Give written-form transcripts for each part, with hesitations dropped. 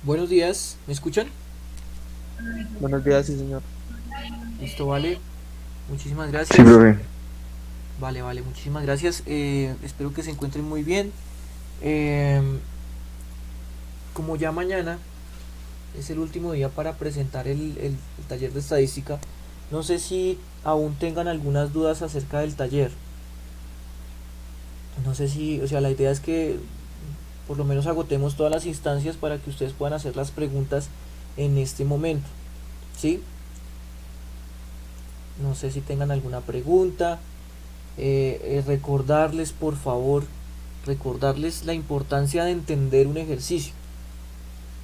Buenos días, ¿me escuchan? Buenos días, sí, señor. Listo, vale. Muchísimas Sí, gracias. profe. Vale, vale, muchísimas gracias. Espero que se encuentren muy bien. Eh, Como ya mañana es el último día para presentar el taller de estadística, no sé si aún tengan algunas dudas acerca del taller. No sé si, o sea, la idea es que por lo menos agotemos todas las instancias para que ustedes puedan hacer las preguntas en este momento. ¿Sí? No sé si tengan alguna pregunta. Recordarles, por favor, recordarles la importancia de entender un ejercicio.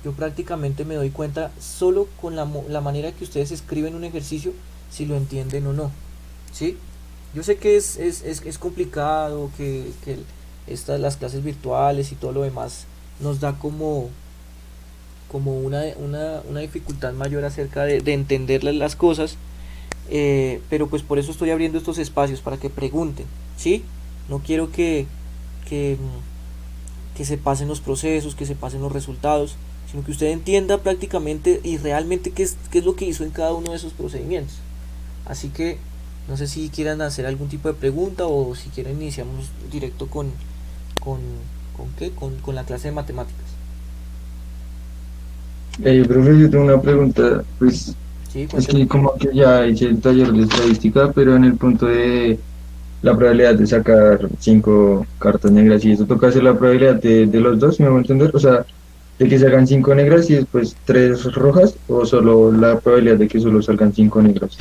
Yo prácticamente me doy cuenta solo con la manera que ustedes escriben un ejercicio si lo entienden o no. ¿Sí? Yo sé que es complicado, que las clases virtuales y todo lo demás nos da como una dificultad mayor acerca de entender las cosas, pero pues por eso estoy abriendo estos espacios para que pregunten, ¿sí? No quiero que, que se pasen los procesos, que se pasen los resultados, sino que usted entienda prácticamente y realmente qué es lo que hizo en cada uno de esos procedimientos. Así que no sé si quieran hacer algún tipo de pregunta o si quieren iniciamos directo con, con la clase de matemáticas. Profe, yo tengo una pregunta. Pues Sí, es cuénteme. que como que ya hice el taller de estadística, pero en el punto de la probabilidad de sacar 5 cartas negras y eso toca hacer la probabilidad de los dos, ¿me voy a entender? O sea, de que salgan 5 negras y después 3 rojas, o solo la probabilidad de que solo salgan 5 negras.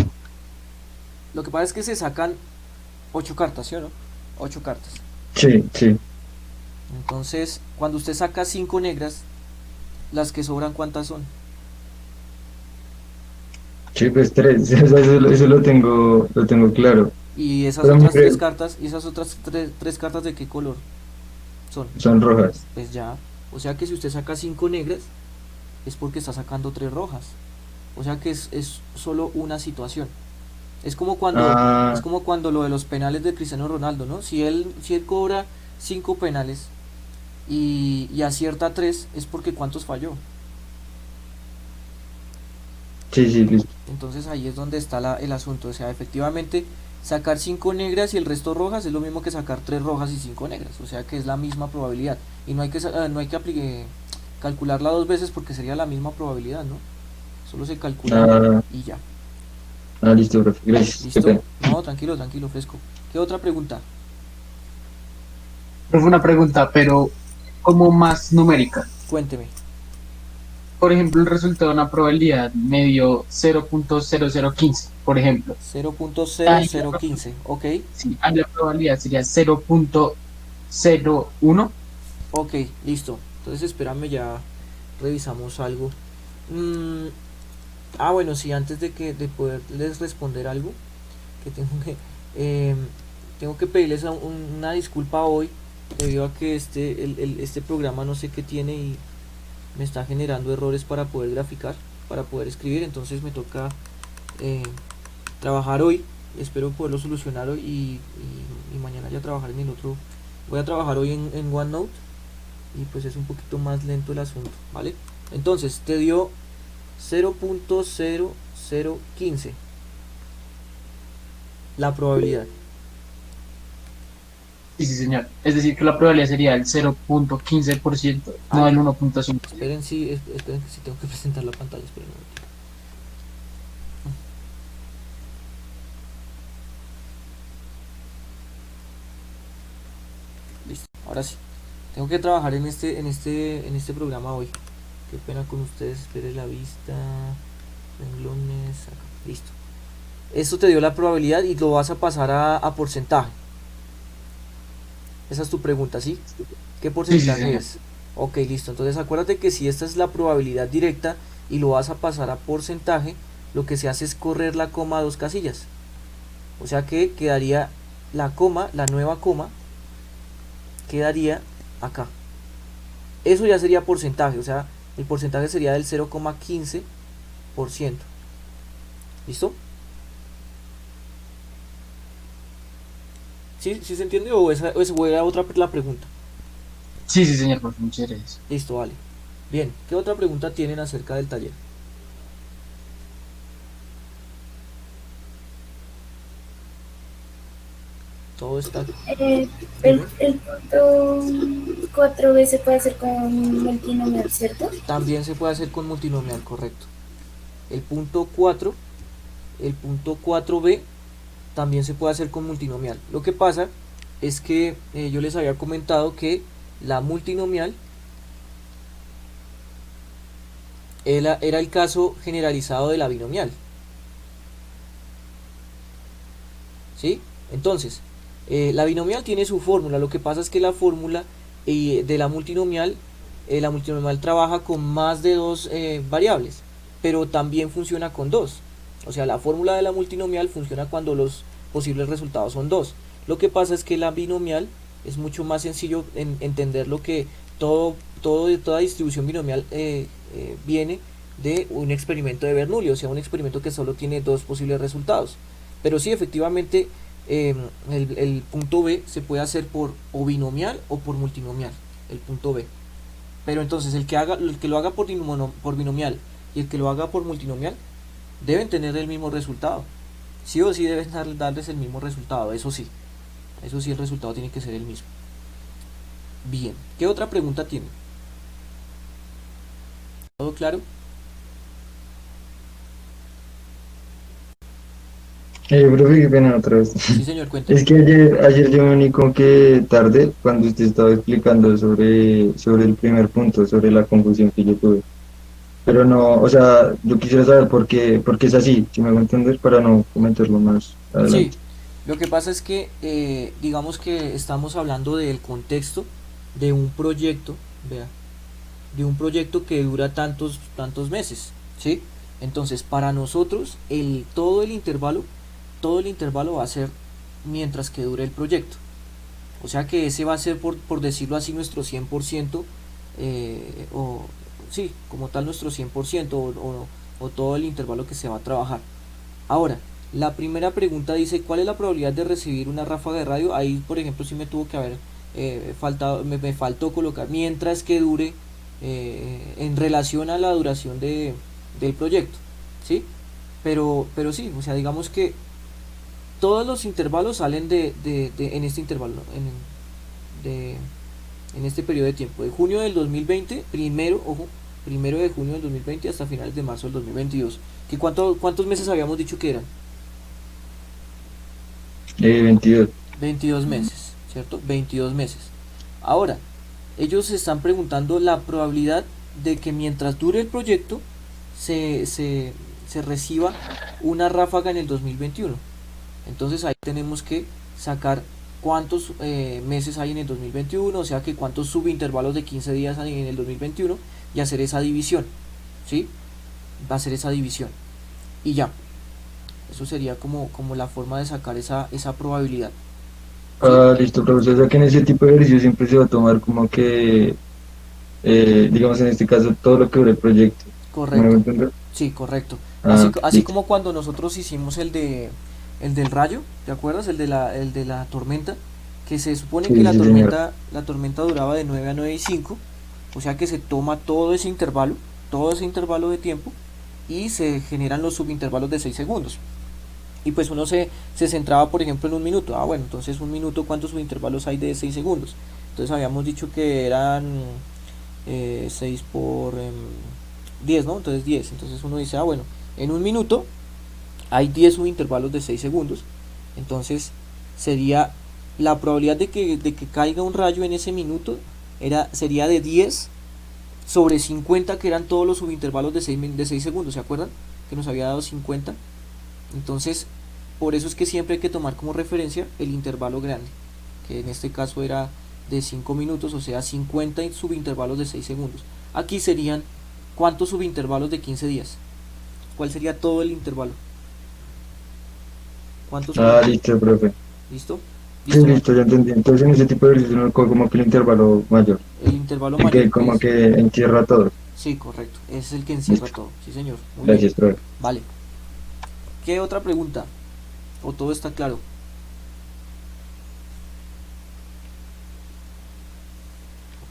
Lo que pasa es que se sacan 8 cartas, ¿sí o no? 8 cartas. Sí, sí, Entonces, cuando usted saca 5 negras, las que sobran, ¿cuántas son? sí, pues tres, eso lo tengo claro. Y esas Pero otras 3 cartas, ¿y esas otras tres cartas de qué color son? son rojas. Pues ya. O sea que si usted saca 5 negras, es porque está sacando 3 rojas. O sea que es solo una situación. Es Ah, como cuando lo de los penales de Cristiano Ronaldo, ¿no? Si él cobra 5 penales y acierta 3 es porque ¿cuántos falló? sí, sí, listo. Entonces ahí es donde está el asunto. O sea, efectivamente, sacar 5 negras y el resto rojas es lo mismo que sacar 3 rojas y 5 negras. O sea que es la misma probabilidad. Y no hay que calcularla dos veces porque sería la misma probabilidad, ¿no? Solo se calcula una Ah, y ya. listo, profe. Gracias. Qué ¿Listo? pena. No, tranquilo, tranquilo, fresco. ¿Qué otra pregunta? Fue una pregunta, pero como más numérica. Cuénteme. Por ejemplo, el resultado de una probabilidad me dio 0.0015, por ejemplo. Cero punto cero Ahí la, cero quince. Ok. sí, ahí la probabilidad sería 0.01. Ok, listo. Entonces espérame, ya revisamos algo. Mm, bueno, sí, antes de poderles responder algo, que eh, tengo que pedirles una disculpa hoy, debido a que este programa no sé qué tiene y me está generando errores para poder graficar, para poder escribir, entonces me toca eh, trabajar hoy. Espero poderlo solucionar hoy y mañana ya trabajar en el otro. Voy a trabajar hoy en OneNote y pues es un poquito más lento el asunto, ¿vale? Entonces te dio 0.0015 la probabilidad. Sí, sí, señor. Es decir, que la probabilidad sería el 0.15%, no Ay, el 1.5. esperen si tengo que presentar la pantalla, esperen un momento. Listo, ahora sí. Tengo que trabajar en este programa hoy. Qué pena con ustedes, espere la vista, renglones, acá. Listo. Esto te dio la probabilidad y lo vas a pasar a porcentaje. Esa es tu pregunta, ¿sí? ¿Qué Sí, sí, porcentaje señor. es? Ok, listo. Entonces acuérdate que si esta es la probabilidad directa y lo vas a pasar a porcentaje, lo que se hace es correr la coma a dos casillas. O sea que quedaría la coma, la nueva coma, quedaría acá. Eso ya sería porcentaje, o sea, el porcentaje sería del 0,15%. ¿Listo? ¿Sí se entiende o o era otra la pregunta? Sí, sí, señor, profe, muchas gracias. Listo, vale. Bien, ¿qué otra pregunta tienen acerca del taller? Todo está... Eh, Dime. el punto 4b se puede hacer con multinomial, ¿cierto? También se puede hacer con multinomial, correcto. El punto 4, el punto 4b también se puede hacer con multinomial. Lo que pasa es que yo les había comentado que la multinomial era el caso generalizado de la binomial. ¿Sí? Entonces, la binomial tiene su fórmula. Lo que pasa es que la fórmula de la multinomial trabaja con más de dos variables, pero también funciona con dos. O sea, la fórmula de la multinomial funciona cuando los posibles resultados son dos. Lo que pasa es que la binomial es mucho más sencillo entender lo que toda distribución binomial viene de un experimento de Bernoulli, o sea, un experimento que solo tiene dos posibles resultados. Pero sí, efectivamente, el punto B se puede hacer por o binomial o por multinomial, el punto B. Pero entonces el que lo haga por binomial y el que lo haga por multinomial deben tener el mismo resultado. Sí o sí deben darles el mismo resultado, eso sí. Eso sí, el resultado tiene que ser el mismo. Bien, ¿qué otra pregunta tiene? ¿Todo claro? Profe, qué pena otra vez. Sí, señor, cuénteme. Es que ayer yo me uní como que tarde cuando usted estaba explicando sobre el primer punto, sobre la confusión que yo tuve. Pero no, o sea, yo quisiera saber por qué es así, si me hago entender, para no comentarlo más Sí, adelante. lo que pasa es que digamos que estamos hablando del contexto de un proyecto, vea, de un proyecto que dura tantos meses, ¿sí? Entonces, para nosotros, todo el intervalo va a ser mientras que dure el proyecto. O sea que ese va a ser, por decirlo así, nuestro 100%, o sí, como tal nuestro 100%, o todo el intervalo que se va a trabajar. Ahora, la primera pregunta dice, ¿cuál es la probabilidad de recibir una ráfaga de radio? Ahí, por ejemplo, sí me tuvo que haber me faltó colocar mientras que dure en relación a la duración del proyecto, ¿sí? Pero sí, o sea, digamos que todos los intervalos salen en este intervalo, ¿no? de, en este periodo de tiempo, de junio del 2020, primero de junio del 2020 hasta finales de marzo del 2022. ¿Cuántos meses habíamos dicho que eran? 22. 22 meses, ¿cierto? 22 meses. Ahora, ellos se están preguntando la probabilidad de que mientras dure el proyecto se reciba una ráfaga en el 2021. Entonces ahí tenemos que sacar cuántos meses hay en el 2021, o sea que cuántos subintervalos de 15 días hay en el 2021 y hacer esa división, ¿sí? Va a ser esa división. Y ya, eso sería como la forma de sacar esa probabilidad, ¿sí? Ah, listo, profesor. O sea que en ese tipo de ejercicio siempre se va a tomar como que, digamos en este caso, todo lo que dure el proyecto. ¿Sí me hago Correcto, entender? sí, correcto. Ah, Así listo. como cuando nosotros hicimos el del rayo, ¿te acuerdas? El de la tormenta, que se supone que Sí, sí, señor. la tormenta duraba de 9 a 9 y 5, o sea que se toma todo ese intervalo de tiempo y se generan los subintervalos de 6 segundos. Y pues uno se centraba, por ejemplo, en un minuto. Ah, bueno, entonces un minuto, ¿cuántos subintervalos hay de 6 segundos? Entonces habíamos dicho que eran 6 por 10, ¿no? Entonces 10. Entonces uno dice, ah, bueno, en un minuto hay 10 subintervalos de 6 segundos. Entonces sería la probabilidad de que caiga un rayo en ese minuto sería de 10 sobre 50, que eran todos los subintervalos de 6 segundos, ¿se acuerdan? Que nos había dado 50. Entonces, por eso es que siempre hay que tomar como referencia el intervalo grande, que en este caso era de 5 minutos, o sea, 50 subintervalos de 6 segundos. Aquí serían, ¿cuántos subintervalos de 15 días? ¿Cuál sería todo el intervalo? ¿Cuántos Ah, subintervalos? listo, profe. ¿Listo? Sí, Listo, listo, ya entendí. Entonces en ese tipo de ejercicio uno coge como que el intervalo mayor, el intervalo el que mayor como es... que encierra todo. Sí, correcto, es el que encierra Listo. todo. Sí, señor. Muy bien. Gracias, profe. Vale. ¿Qué otra pregunta? ¿O todo está claro?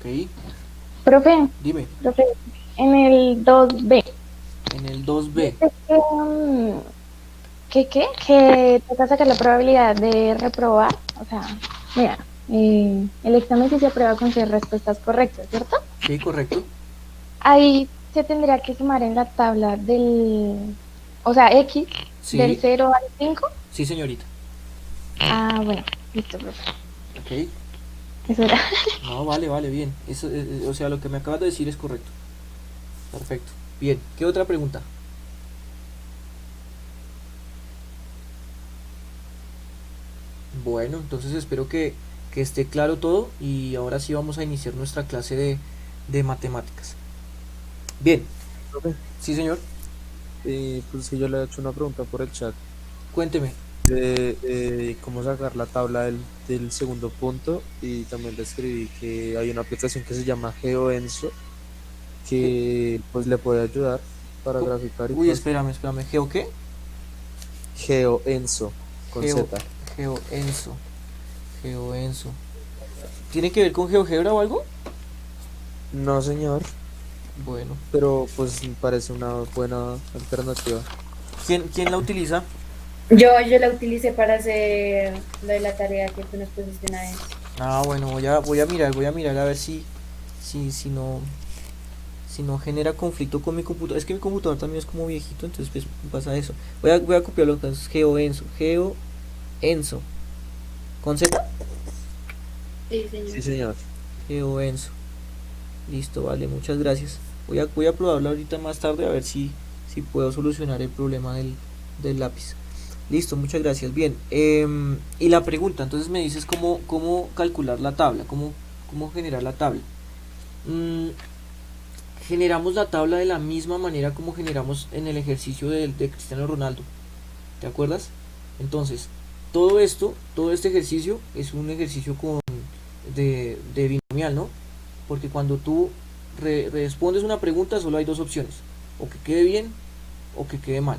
Ok, Profe, dime, profe, en el 2B, en el 2B. dice que, que toca sacar la probabilidad de reprobar. O sea, mira, el examen sí se aprueba con 6 respuestas correctas, ¿cierto? Sí, correcto. Ahí se tendría que sumar en la tabla del, o sea, X del Sí, 0 al 5. sí, señorita. Ah, bueno, listo, profe. Ok. Eso era. No, vale, vale, bien. Eso, o sea, lo que me acabas de decir es correcto. Perfecto. Bien, ¿qué otra pregunta? Bueno, entonces espero que esté claro todo y ahora sí vamos a iniciar nuestra clase de matemáticas. Bien, Profe, sí, señor. pues que yo le he hecho una pregunta por el chat Cuénteme. de cómo sacar la tabla del segundo punto y también le escribí que hay una aplicación que se llama GeoEnso Ge- que pues le puede ayudar para graficar y Uy, todo. espérame. ¿Geo qué? GeoEnso con Geo, Z. GeoEnso. GeoEnso. ¿Tiene que ver con GeoGebra o algo? No, señor, Bueno. pero pues me parece una buena alternativa. ¿Quién la utiliza? Yo la utilicé para hacer lo de la tarea que tú nos pusiste una vez. Ah, bueno, voy a mirar a ver si no genera conflicto con mi computador. Es que mi computador también es como viejito, entonces pues pasa eso. Voy a copiarlo, entonces GeoEnso. GeoEnso. ¿Con Z? Sí, señor. Sí, señor. GeoEnso. Listo, vale, muchas gracias. Voy a probarlo ahorita más tarde a ver si puedo solucionar el problema del lápiz. Listo, muchas gracias. Bien, y la pregunta, entonces me dices cómo calcular la tabla, cómo generar la tabla. Mm, generamos la tabla de la misma manera como generamos en el ejercicio de Cristiano Ronaldo. ¿Te acuerdas? Entonces, todo este ejercicio es un ejercicio de binomial, ¿no? Porque cuando tú respondes una pregunta solo hay dos opciones, o que quede bien o que quede mal.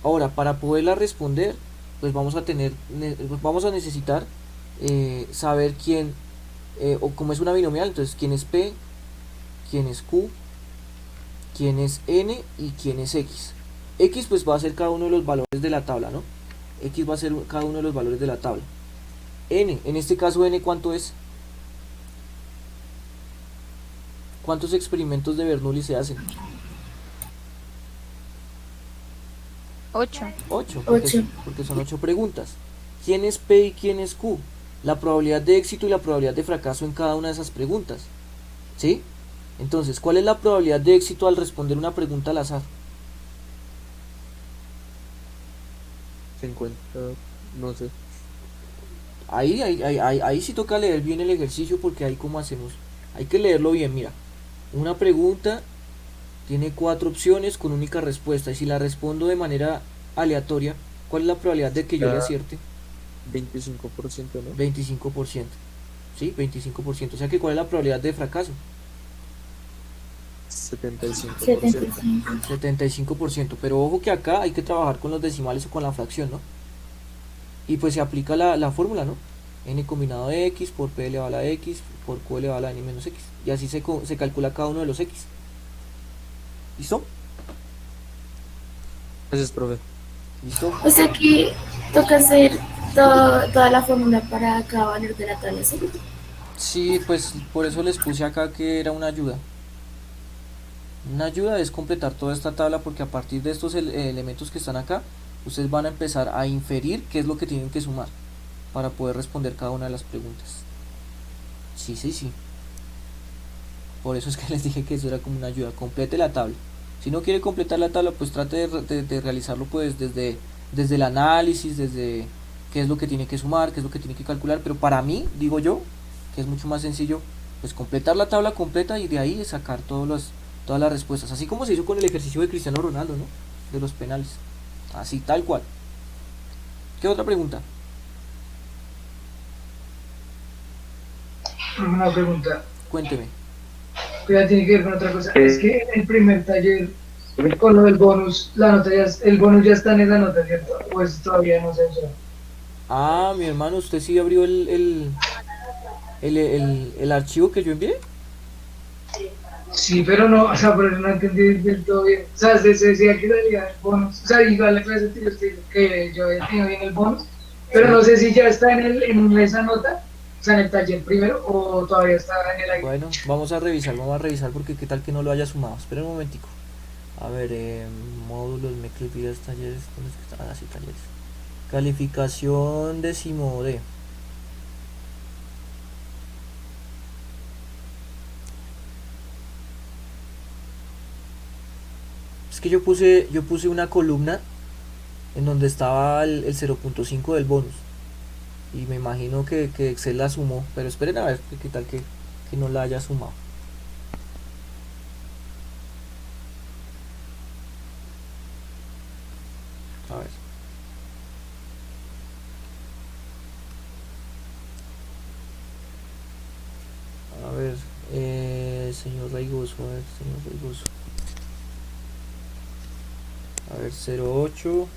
Ahora, para poderla responder, pues vamos a necesitar saber quién, o como es una binomial, entonces quién es P, quién es Q, quién es N y quién es X. X pues va a ser cada uno de los valores de la tabla, ¿no? X va a ser cada uno de los valores de la tabla. N, en este caso N, ¿cuánto es? ¿Cuántos experimentos de Bernoulli se hacen? 8. 8, Ocho. porque son 8 preguntas. ¿Quién es P y quién es Q? La probabilidad de éxito y la probabilidad de fracaso en cada una de esas preguntas. ¿Sí? Entonces, ¿cuál es la probabilidad de éxito al responder una pregunta al azar? 50, no sé. Ahí sí toca leer bien el ejercicio porque ahí como hacemos. Hay que leerlo bien, mira. Una pregunta tiene 4 opciones con única respuesta y si la respondo de manera aleatoria, ¿cuál es la probabilidad de que yo le Ya acierte? 25%, ¿no? 25%. ¿Sí? 25%. O sea que ¿cuál es la probabilidad de fracaso? 75%. 75. 75%. Pero ojo que acá hay que trabajar con los decimales o con la fracción, ¿no? Y pues se aplica la fórmula, ¿no? N combinado de X por P elevado a la X por Q elevado a la N menos X. Y así se calcula cada uno de los X. ¿Listo? Gracias, profe. ¿Listo? O sea que toca hacer toda la fórmula para cada valor de la tabla, ¿sí? Sí, pues por eso les puse acá que era una ayuda. Una ayuda es completar toda esta tabla porque a partir de estos elementos que están acá, ustedes van a empezar a inferir qué es lo que tienen que sumar para poder responder cada una de las preguntas. Sí. Por eso es que les dije que eso era como una ayuda. Complete la tabla. Si no quiere completar la tabla, pues trate de realizarlo pues desde el análisis, desde qué es lo que tiene que sumar, qué es lo que tiene que calcular. Pero para mí, digo yo, que es mucho más sencillo, pues completar la tabla completa y de ahí sacar todas las respuestas. Así como se hizo con el ejercicio de Cristiano Ronaldo, ¿no? De los penales. Así, tal cual. ¿Qué otra pregunta? Una pregunta, Cuénteme. que ya tiene que ver con otra cosa. Es que en el primer taller, con lo del bonus, la nota ya, el bonus ya está en esa nota, ¿cierto? Pues todavía no se usa. Ah, mi hermano, ¿usted sí abrió el archivo que yo envié? Sí, pero no, o sea, pero no entendí del todo bien. O sea, se decía que salía el bonus. O sea, igual la clase anterior que yo había tenido bien el bonus, pero Sí. no sé si ya está en esa nota, o sea, en el taller primero, o todavía está en el aire. Bueno, vamos a revisar porque qué tal que no lo haya sumado. Espera un momentico. A ver, módulos, microvidas, talleres, ¿dónde es que está? Ah, sí, talleres. Calificación décimo D. Es que yo puse una columna en donde estaba el 0.5 del bonus. Y me imagino que Excel la sumó. Pero esperen a ver qué tal que no la haya sumado. A ver. A ver, señor Raigoso, a ver, señor Raigoso. A ver, 08,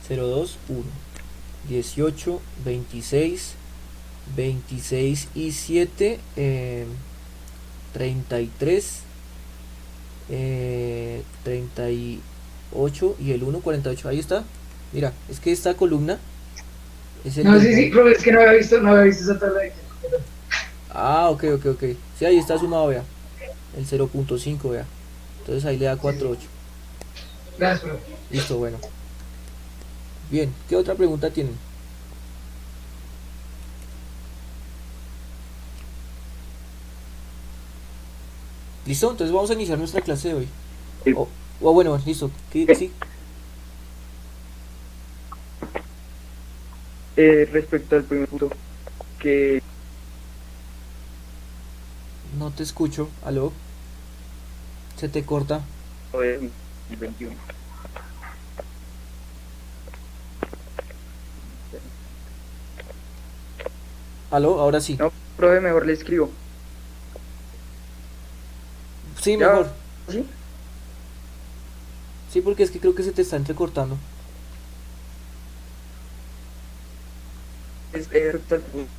02, 1, 18, 26, 26 y 7, 33, 38 y el 1, 48. Ahí está. Mira, es que esta columna es el No, del sí, sí, bonus. pero es que no había visto esa tabla de Excel. Ah, ok. Sí, ahí está sumado, vea. El 0.5, vea. Entonces ahí le da 4.8. Gracias, profe. Listo, bueno. Bien, ¿qué otra pregunta tienen? ¿Listo? Entonces vamos a iniciar nuestra clase de hoy. Sí. O bueno, listo. Sí. Respecto al primer punto, que No te escucho. ¿Aló? Se te corta. fue 21. ¿Aló? Ahora sí. No, profe, mejor le escribo. Sí, ¿Ya? mejor. ¿Sí? Sí, porque es que creo que se te está entrecortando. Respecto al punto.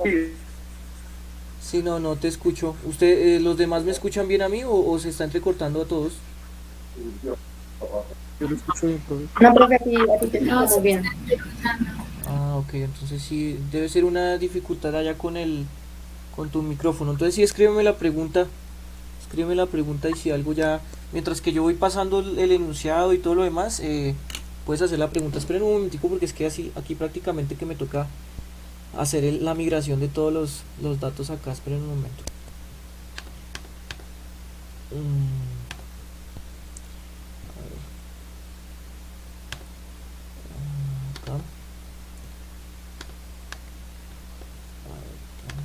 Sí, Sí, no te escucho. ¿Los demás me escuchan bien a mí o se está entrecortando a todos? Yo lo escucho bien, profe. No, profe, a ti te No, escuchamos bien. Ah, ok, entonces sí, debe ser una dificultad allá con tu micrófono. Entonces sí, escríbeme la pregunta y si algo ya, mientras que yo voy pasando el enunciado y todo lo demás, puedes hacer la pregunta. Esperen un momentico porque es que así, aquí prácticamente que me toca hacer la migración de todos los datos acá. Esperen un momento. A ver. Acá. A ver, acá.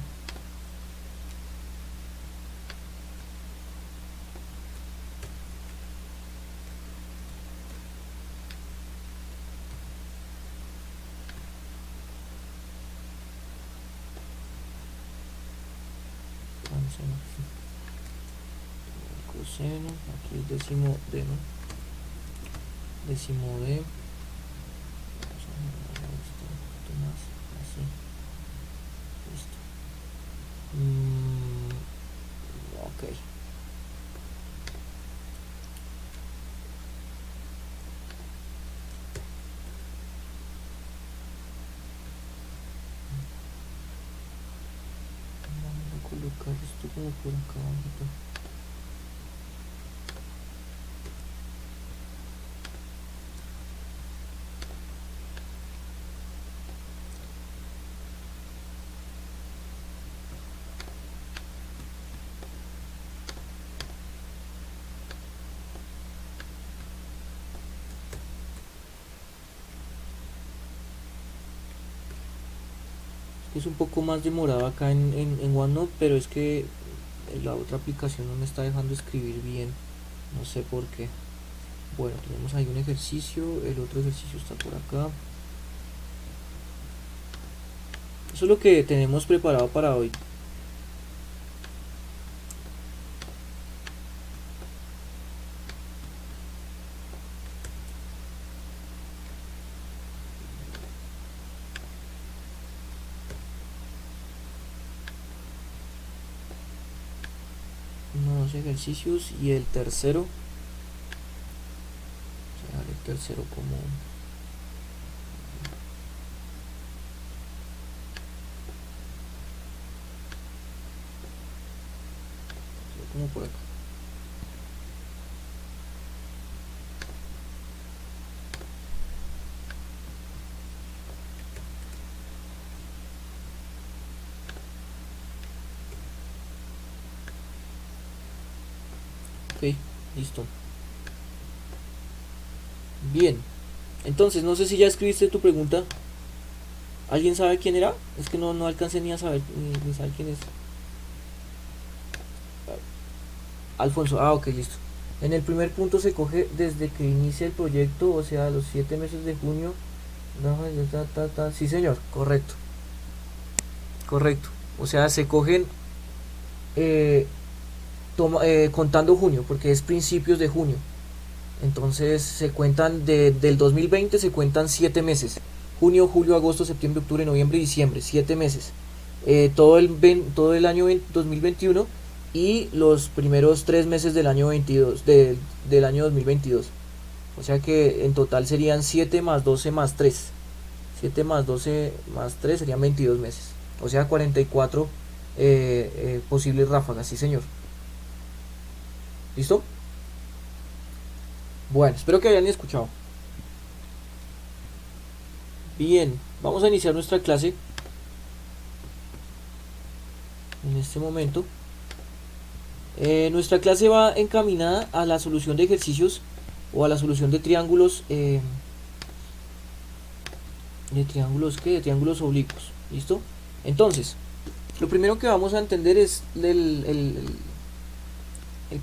Coseno. Coseno. Aquí es décimo D, ¿no? Décimo D. Vamos a mejorar esto un poquito más. Así. Listo. Ok. Vamos a colocar esto como por acá abajito. Es un poco más demorado acá en OneNote, pero es que la otra aplicación no me está dejando escribir bien. No sé por qué. Bueno, tenemos ahí un ejercicio, el otro ejercicio está por acá. Eso es lo que tenemos preparado para hoy. uno, dos ejercicios, y el tercero, vamos a dejar el tercero como por acá. Ok, listo. Bien, entonces no sé si ya escribiste tu pregunta. ¿Alguien sabe quién era? Es que no alcancé ni a saber, ni saber quién es. Alfonso, ok, listo. En el primer punto se coge desde que inicia el proyecto, o sea, los 7 meses de junio. Sí, señor, correcto. Correcto. O sea, se cogen contando junio, porque es principios de junio. Entonces se cuentan del 2020, se cuentan 7 meses. Junio, julio, agosto, septiembre, octubre, noviembre y diciembre, 7 meses. Todo el año 2021 y los primeros 3 meses del año 22, del año 2022. O sea que en total serían 7 más 12 más 3. 7 más 12 más 3 serían 22 meses. O sea, 44 posibles ráfagas, sí señor. ¿Listo? Bueno, espero que hayan escuchado. Bien, vamos a iniciar nuestra clase en este momento. Nuestra clase va encaminada a la solución de ejercicios o a la solución de triángulos, de triángulos oblicuos. ¿Listo? Entonces, lo primero que vamos a entender es el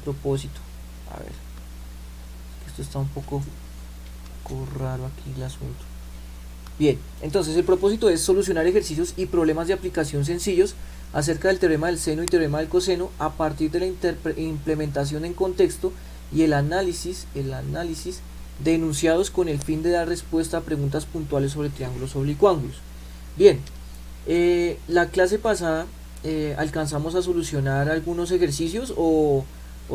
propósito. A ver, esto está un poco raro aquí el asunto. Bien, entonces el propósito es solucionar ejercicios y problemas de aplicación sencillos acerca del teorema del seno y teorema del coseno a partir de la implementación en contexto y el análisis de enunciados con el fin de dar respuesta a preguntas puntuales sobre triángulos oblicuángulos. Bien, la clase pasada alcanzamos a solucionar algunos ejercicios o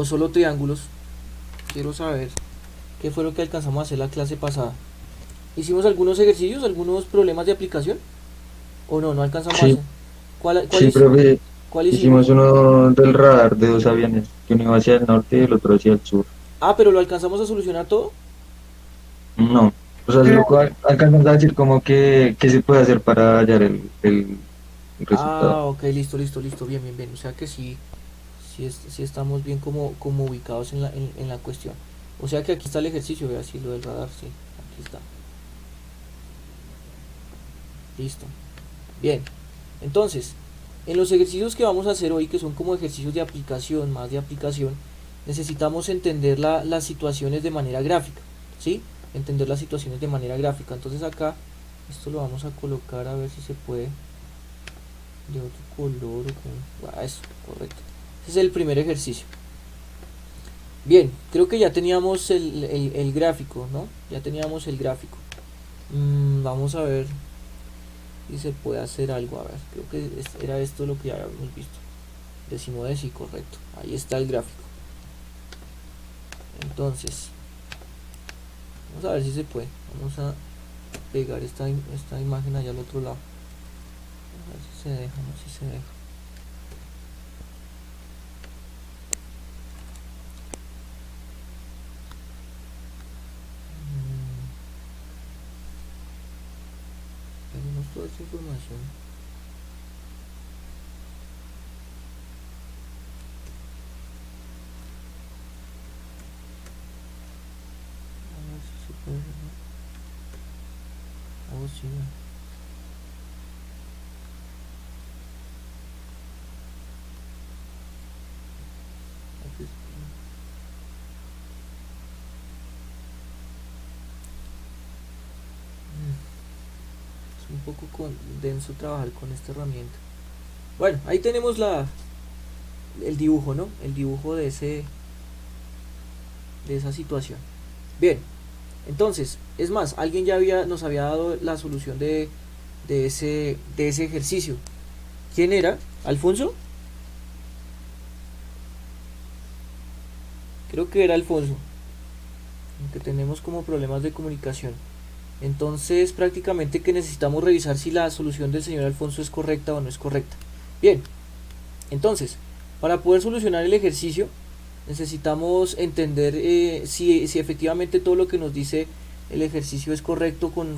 solo triángulos. Quiero saber qué fue lo que alcanzamos a hacer la clase pasada. ¿Hicimos algunos ejercicios, algunos problemas de aplicación? ¿O no alcanzamos a hacer? ¿Cuál Sí, profe, hicimos? hicimos uno del radar de 2 aviones, que uno iba hacia el norte y el otro hacia el sur. Ah, pero ¿lo alcanzamos a solucionar todo? No, o sea, solo alcanzamos a decir como que se puede hacer para hallar el resultado. Ah, ok, listo, bien. O sea que sí estamos bien como ubicados en la cuestión. O sea que aquí está el ejercicio, vea, si lo del radar, sí, aquí está. Listo. Bien, entonces, en los ejercicios que vamos a hacer hoy, que son como ejercicios de aplicación, más de aplicación, necesitamos entender las situaciones de manera gráfica, ¿sí? Entender las situaciones de manera gráfica. Entonces acá, esto lo vamos a colocar a ver si se puede de otro color o con... eso, correcto. Ese es el primer ejercicio. Bien, creo que ya teníamos el gráfico, ¿no? Ya teníamos el gráfico. Vamos a ver si se puede hacer algo. A ver, creo que era esto lo que ya habíamos visto. Decimos de sí, correcto. Ahí está el gráfico. Entonces, vamos a ver si se puede. Vamos a pegar esta imagen allá al otro lado. A ver si se deja, no sé si se deja. Tenemos toda esta información. A ver si se puede. Oh, sí. Aquí está. Es un poco denso trabajar con esta herramienta. Bueno, ahí tenemos el dibujo, ¿no? El dibujo de esa situación. Bien, entonces, es más, alguien ya nos había dado la solución de ese ejercicio. ¿Quién era? ¿Alfonso? Creo que era Alfonso, aunque tenemos como problemas de comunicación. Entonces prácticamente que necesitamos revisar si la solución del señor Alfonso es correcta o no es correcta. Bien, entonces para poder solucionar el ejercicio necesitamos entender si efectivamente todo lo que nos dice el ejercicio es correcto con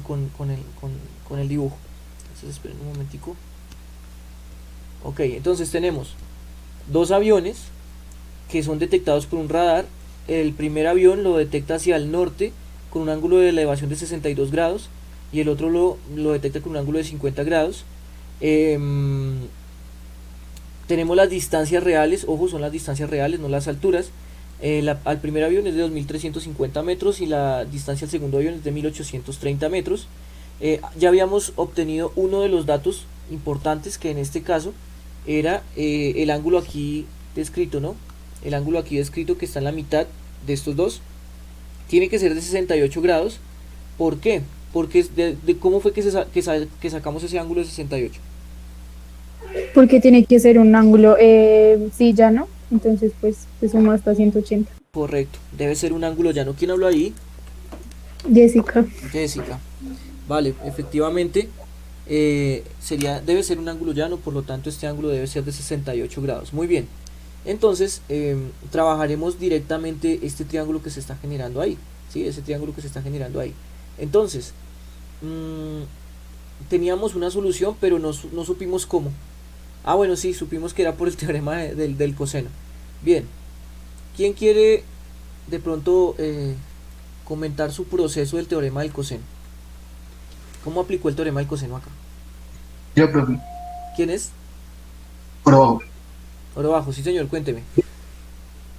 el dibujo. Entonces esperen un momentico. Ok, entonces tenemos dos aviones que son detectados por un radar. El primer avión lo detecta hacia el norte con un ángulo de elevación de 62 grados y el otro lo detecta con un ángulo de 50 grados. Tenemos las distancias reales, ojo, son las distancias reales, no las alturas. Al primer avión es de 2350 metros y la distancia al segundo avión es de 1830 metros. Ya habíamos obtenido uno de los datos importantes, que en este caso era el ángulo aquí descrito, ¿no? El ángulo aquí descrito, que está en la mitad de estos dos, tiene que ser de 68 grados. ¿Por qué? Porque ¿cómo fue que sacamos ese ángulo de 68? Porque tiene que ser un ángulo llano, entonces pues se suma hasta 180. Correcto, debe ser un ángulo llano. ¿Quién habló ahí? Jessica. Jessica. Vale, efectivamente debe ser un ángulo llano, por lo tanto este ángulo debe ser de 68 grados. Muy bien. Entonces trabajaremos directamente este triángulo que se está generando ahí, ¿sí? Ese triángulo que se está generando ahí. Entonces teníamos una solución, pero no supimos cómo. Ah, bueno, sí, supimos que era por el teorema del coseno. Bien, ¿quién quiere de pronto comentar su proceso del teorema del coseno? ¿Cómo aplicó el teorema del coseno acá? Yo, profe. ¿Quién es? Por abajo. Por abajo, sí señor, cuénteme.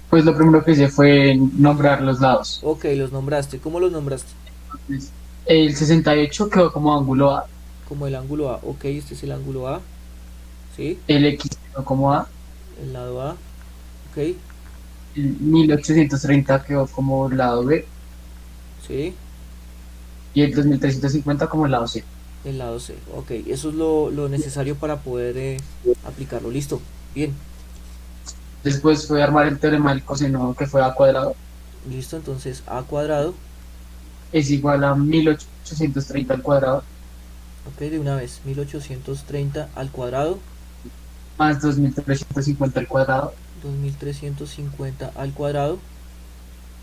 Pues lo primero que hice fue nombrar los lados. Ok, los nombraste. ¿Cómo los nombraste? Entonces, el 68 quedó como ángulo A. Como el ángulo A. Ok, este es el ángulo A. ¿Sí? El X quedó como A. El lado A. Ok. El 1830 quedó como lado B. Sí. Y el 2350 como lado C. El lado C. Ok, eso es lo necesario para poder aplicarlo. Listo. Bien. Después fue armar el teorema del coseno, que fue A cuadrado. Listo, entonces A cuadrado. Es igual a 1830 al cuadrado. Ok, de una vez. 1830 al cuadrado. Más 2350 al cuadrado. 2350 al cuadrado.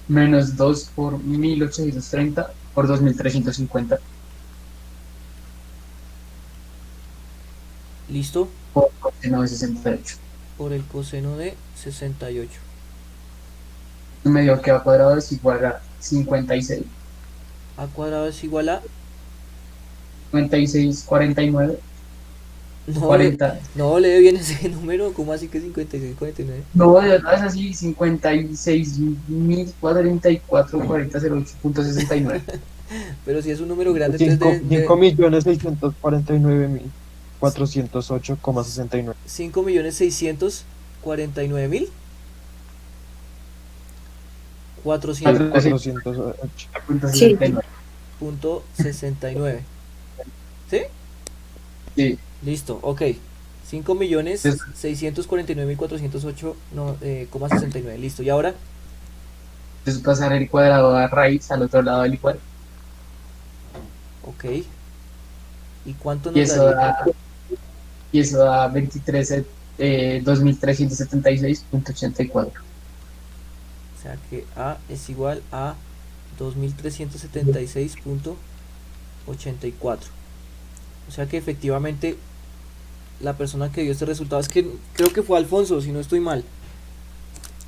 Menos 2 por 1830 por 2350. Listo. Por coseno de 68. Por el coseno de 68. Me dio que A cuadrado es igual a 56. A cuadrado es igual a... 56, 49, No, 40. no lee bien ese número. ¿Cómo así que 56, 49? No, de verdad es así, 56.044.4008.69. Pero si es un número grande, entonces 5.649.408,69. 5.649.000 Sí. 400.69. ¿Sí? Sí. Listo, ok. 5.649.408,69. Listo, y ahora Entonces pasar el cuadrado a raíz al otro lado del igual. ok. ¿Y cuánto Y nos eso daría? y eso da 2376.84. O sea que A es igual a 2376.84. O sea que efectivamente la persona que dio este resultado, es que creo que fue Alfonso, si no estoy mal.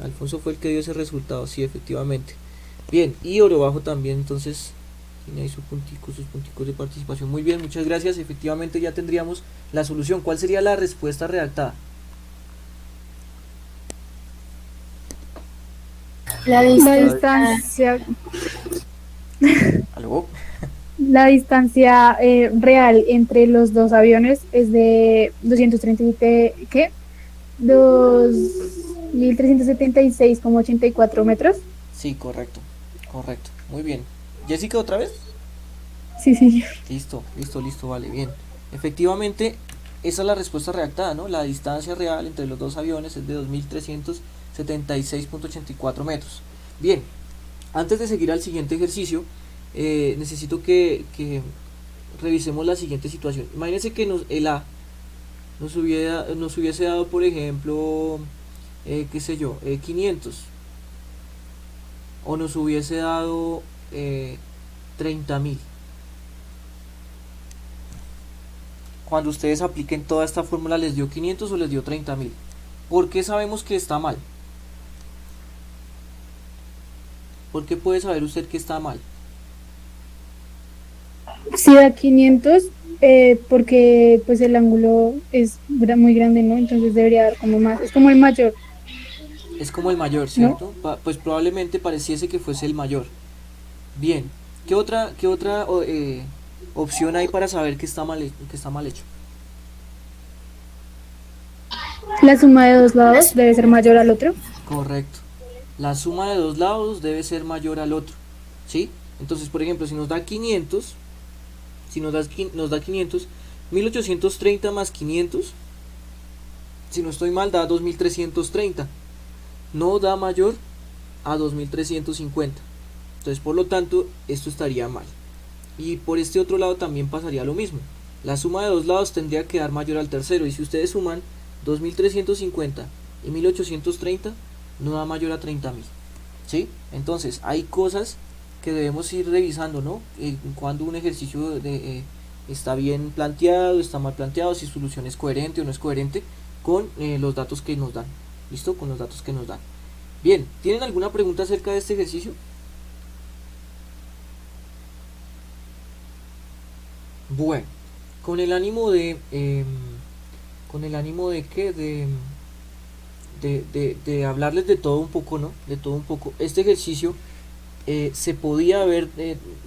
Alfonso fue el que dio ese resultado, sí, efectivamente. Bien, y oro bajo también, entonces tiene ahí sus punticos de participación. Muy bien, muchas gracias. Efectivamente ya tendríamos la solución. ¿Cuál sería la respuesta redactada? La La distancia. distancia, ¿Algo? la distancia real entre los dos aviones es de 237, ¿qué? 2.376,84 metros. Sí, correcto, correcto. Muy bien. Jessica, ¿otra vez? Sí, sí. Listo, vale, bien. Efectivamente, esa es la respuesta redactada, ¿no? La distancia real entre los dos aviones es de 76.84 metros. Bien, antes de seguir al siguiente ejercicio, necesito que revisemos la siguiente situación. Imagínense que el A nos hubiese dado, por ejemplo, qué sé yo, 500, o nos hubiese dado 30.000. Cuando ustedes apliquen toda esta fórmula, ¿les dio 500 o les dio 30.000? ¿Por qué sabemos que está mal? ¿Por qué puede saber usted que está mal? Si da 500, porque pues el ángulo es muy grande, ¿no? Entonces debería dar como más, es como el mayor. Es como el mayor, ¿cierto? Pues probablemente pareciese que fuese el mayor. Bien, ¿qué otra opción hay para saber que está mal hecho? La suma de dos lados debe ser mayor al otro. Correcto. La suma de dos lados debe ser mayor al otro, ¿sí? Entonces, por ejemplo, si nos da 500, nos da 500, 1830 más 500, si no estoy mal, da 2330. No da mayor a 2350. Entonces, por lo tanto, esto estaría mal. Y por este otro lado también pasaría lo mismo. La suma de dos lados tendría que dar mayor al tercero. Y si ustedes suman 2350 y 1830, no da mayor a 30.000. ¿Sí? Entonces, hay cosas que debemos ir revisando, ¿no? Cuando un ejercicio está bien planteado, está mal planteado, si su solución es coherente o no es coherente con los datos que nos dan. ¿Listo? Con los datos que nos dan. Bien, ¿tienen alguna pregunta acerca de este ejercicio? Bueno, con el ánimo de ¿qué? De hablarles de todo un poco, ¿no? De todo un poco. Este ejercicio se podía haber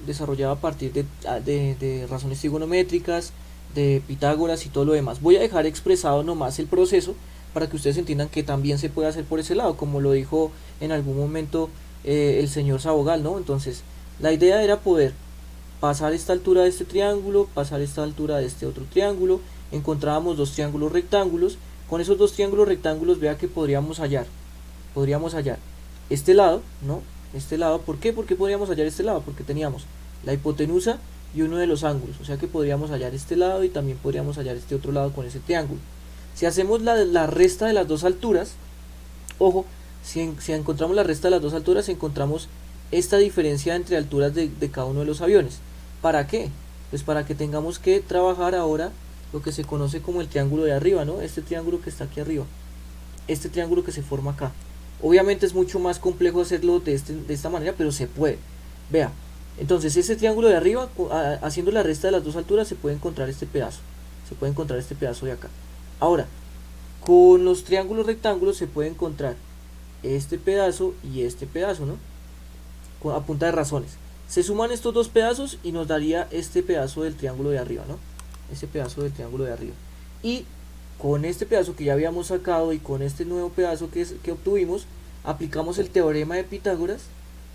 desarrollado a partir de razones trigonométricas, de Pitágoras y todo lo demás. Voy a dejar expresado nomás el proceso para que ustedes entiendan que también se puede hacer por ese lado, como lo dijo en algún momento el señor Sabogal, ¿no? Entonces, la idea era poder pasar esta altura de este triángulo, pasar esta altura de este otro triángulo, encontrábamos dos triángulos rectángulos. Con esos dos triángulos rectángulos, vea que podríamos hallar este lado, ¿no? Este lado, ¿por qué? ¿Por qué podríamos hallar este lado? Porque teníamos la hipotenusa y uno de los ángulos, o sea que podríamos hallar este lado y también podríamos hallar este otro lado con ese triángulo. Si hacemos la resta de las dos alturas, ojo, si encontramos la resta de las dos alturas, encontramos esta diferencia entre alturas de cada uno de los aviones. ¿Para qué? Pues para que tengamos que trabajar ahora lo que se conoce como el triángulo de arriba, ¿no? Este triángulo que está aquí arriba, este triángulo que se forma acá. Obviamente es mucho más complejo hacerlo de esta manera, pero se puede. Vea, entonces ese triángulo de arriba, haciendo la resta de las dos alturas, se puede encontrar este pedazo. Se puede encontrar este pedazo de acá. Ahora, con los triángulos rectángulos se puede encontrar este pedazo y este pedazo, ¿no? A punta de razones. Se suman estos dos pedazos y nos daría este pedazo del triángulo de arriba, ¿no? Ese pedazo del triángulo de arriba. Y con este pedazo que ya habíamos sacado y con este nuevo pedazo que obtuvimos, aplicamos el teorema de Pitágoras,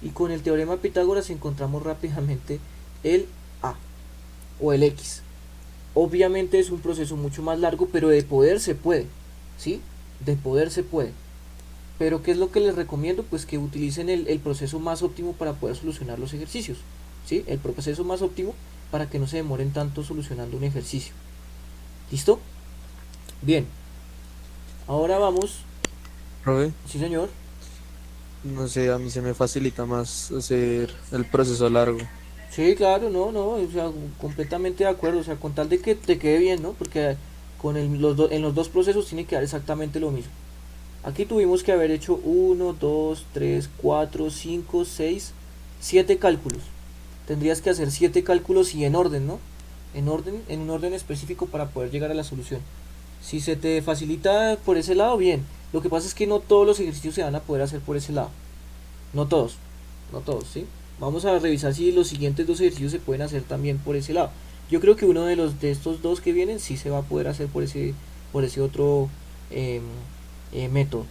y con el teorema de Pitágoras encontramos rápidamente el A o el X. Obviamente es un proceso mucho más largo, pero de poder se puede, ¿sí? De poder se puede. Pero ¿qué es lo que les recomiendo? Pues que utilicen el proceso más óptimo para poder solucionar los ejercicios, ¿sí? El proceso más óptimo para que no se demoren tanto solucionando un ejercicio. ¿Listo? Bien. Ahora vamos. Profe, Sí, señor. no sé, a mí se me facilita más hacer el proceso largo. Sí, claro, no, o sea, completamente de acuerdo, o sea, con tal de que te quede bien, ¿no? Porque en los dos procesos tiene que dar exactamente lo mismo. Aquí tuvimos que haber hecho 1, 2, 3, 4, 5, 6, 7 cálculos. Tendrías que hacer 7 cálculos y en orden, ¿no? En un orden específico para poder llegar a la solución. Si se te facilita por ese lado, bien. Lo que pasa es que no todos los ejercicios se van a poder hacer por ese lado. No todos, ¿sí? Vamos a revisar si los siguientes dos ejercicios se pueden hacer también por ese lado. Yo creo que uno de estos dos que vienen sí se va a poder hacer por ese otro método,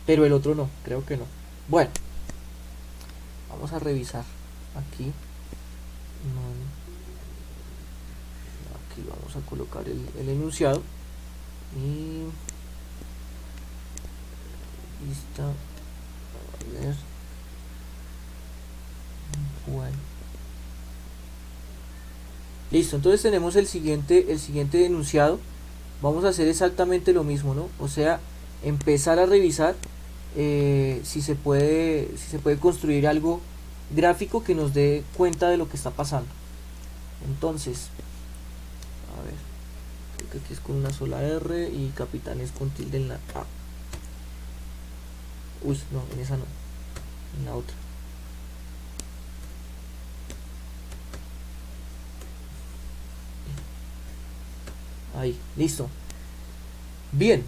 pero el otro no, creo que no. Bueno, vamos a revisar aquí. Aquí vamos a colocar el enunciado y Listo. A ver. Bueno. Listo, entonces tenemos el siguiente enunciado. Vamos a hacer exactamente lo mismo, ¿no? O sea, empezar a revisar si se puede construir algo gráfico que nos dé cuenta de lo que está pasando. Entonces, a ver, creo que aquí es con una sola R y capitán es con tilde en la A. Uy, no, en esa no, en la otra. Ahí, listo. Bien.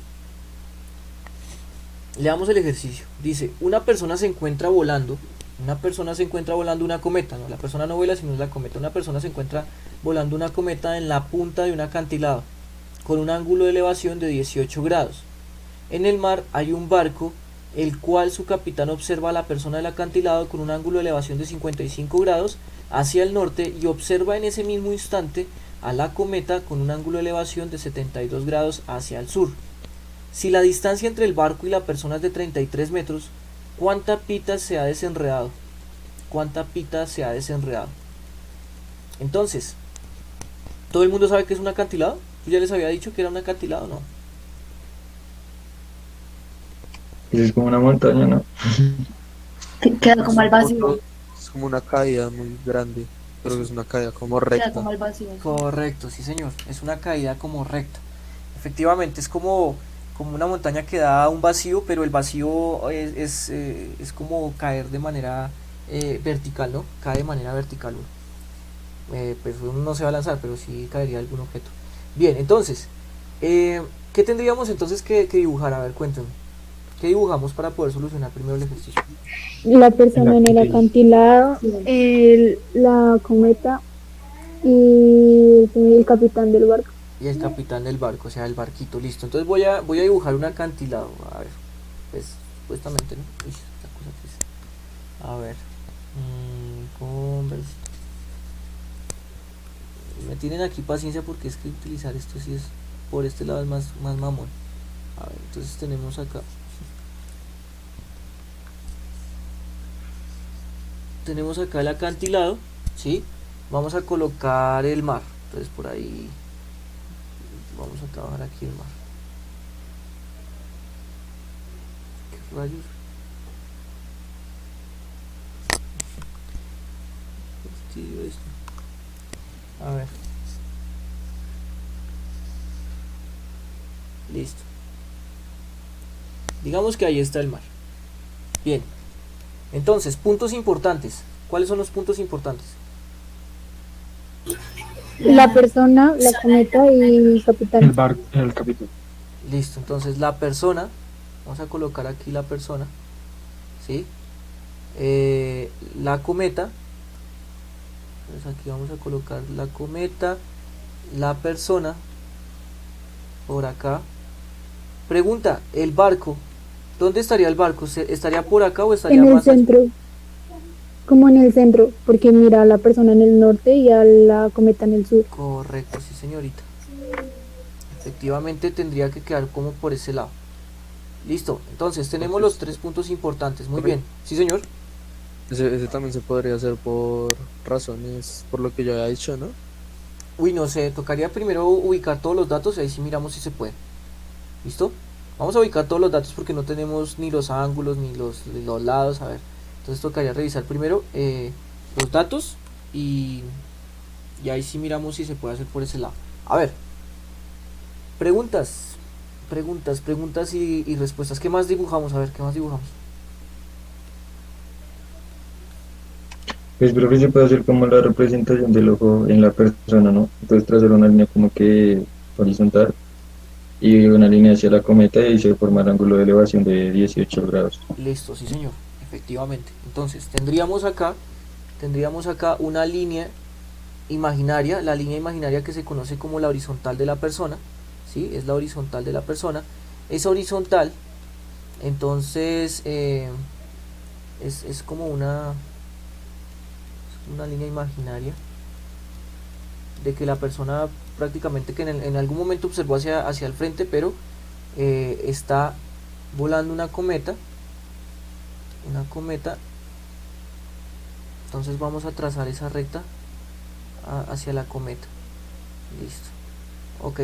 Leamos el ejercicio. Dice, una persona se encuentra volando una cometa, no, la persona no vuela sino es la cometa. Una persona se encuentra volando una cometa en la punta de un acantilado con un ángulo de elevación de 18 grados. En el mar hay un barco, el cual su capitán observa a la persona del acantilado con un ángulo de elevación de 55 grados hacia el norte y observa en ese mismo instante a la cometa con un ángulo de elevación de 72 grados hacia el sur. Si la distancia entre el barco y la persona es de 33 metros, ¿cuánta pita se ha desenredado? ¿Cuánta pita se ha desenredado? Entonces, ¿todo el mundo sabe que es un acantilado? Yo ya les había dicho que era un acantilado, ¿no? Es como una montaña, ¿no? Queda como al vacío. Es como una caída muy grande, pero es una caída como Queda recta. como al vacío. Correcto, sí señor, es una caída como recta. Efectivamente, es como una montaña que da a un vacío, pero el vacío es como caer de manera vertical, ¿no? Cae de manera vertical uno. Pues uno no se va a lanzar, pero sí caería algún objeto. Bien, entonces, ¿qué tendríamos entonces que dibujar? A ver, cuéntenme. ¿Qué dibujamos para poder solucionar primero el ejercicio? La persona en el acantilado, la cometa y el capitán del barco. Y el capitán del barco, o sea, el barquito, listo. Entonces voy a dibujar un acantilado. A ver, pues supuestamente, ¿no? Uy, esta cosa que es. A ver. Me tienen aquí paciencia porque es que utilizar esto sí es por este lado es más mamón. A ver, entonces tenemos acá. Tenemos acá el acantilado, ¿sí? Vamos a colocar el mar. Entonces por ahí vamos a trabajar aquí el mar. ¿Qué rayos? Fastidio esto. A ver. Listo. Digamos que ahí está el mar. Bien. Entonces, puntos importantes. ¿Cuáles son los puntos importantes? La persona, la cometa y el capitán. El barco, el capitán. Listo, entonces la persona, vamos a colocar aquí la persona, ¿sí? La cometa, entonces aquí vamos a colocar la cometa, la persona, por acá. Pregunta, el barco, ¿dónde estaría el barco? ¿Estaría por acá o estaría En el más allá? centro, como en el centro, porque mira a la persona en el norte y a la cometa en el sur. Correcto, sí señorita. Efectivamente tendría que quedar como por ese lado. Listo, entonces tenemos los tres puntos importantes. Muy bien, sí señor. Ese también se podría hacer por razones, por lo que yo había dicho, ¿no? Uy, no sé, tocaría primero ubicar todos los datos y ahí sí miramos si se puede. ¿Listo? Vamos a ubicar todos los datos porque no tenemos ni los ángulos ni los lados, a ver. Entonces tocaría revisar primero los datos y ahí sí miramos si se puede hacer por ese lado. A ver, preguntas y respuestas. ¿Qué más dibujamos? A ver, ¿qué más dibujamos? Pues profe, se puede hacer como la representación del ojo en la persona, ¿no? Entonces trazar una línea como que horizontal y una línea hacia la cometa y se forma el ángulo de elevación de 18 grados. Listo, sí señor, efectivamente. Entonces tendríamos acá una línea imaginaria, la línea imaginaria que se conoce como la horizontal de la persona, ¿sí? Es la horizontal de la persona. Esa horizontal, entonces, es como una línea imaginaria de que la persona prácticamente que en algún momento observó hacia el frente, pero está volando una cometa, entonces vamos a trazar esa recta hacia la cometa. Listo. Ok.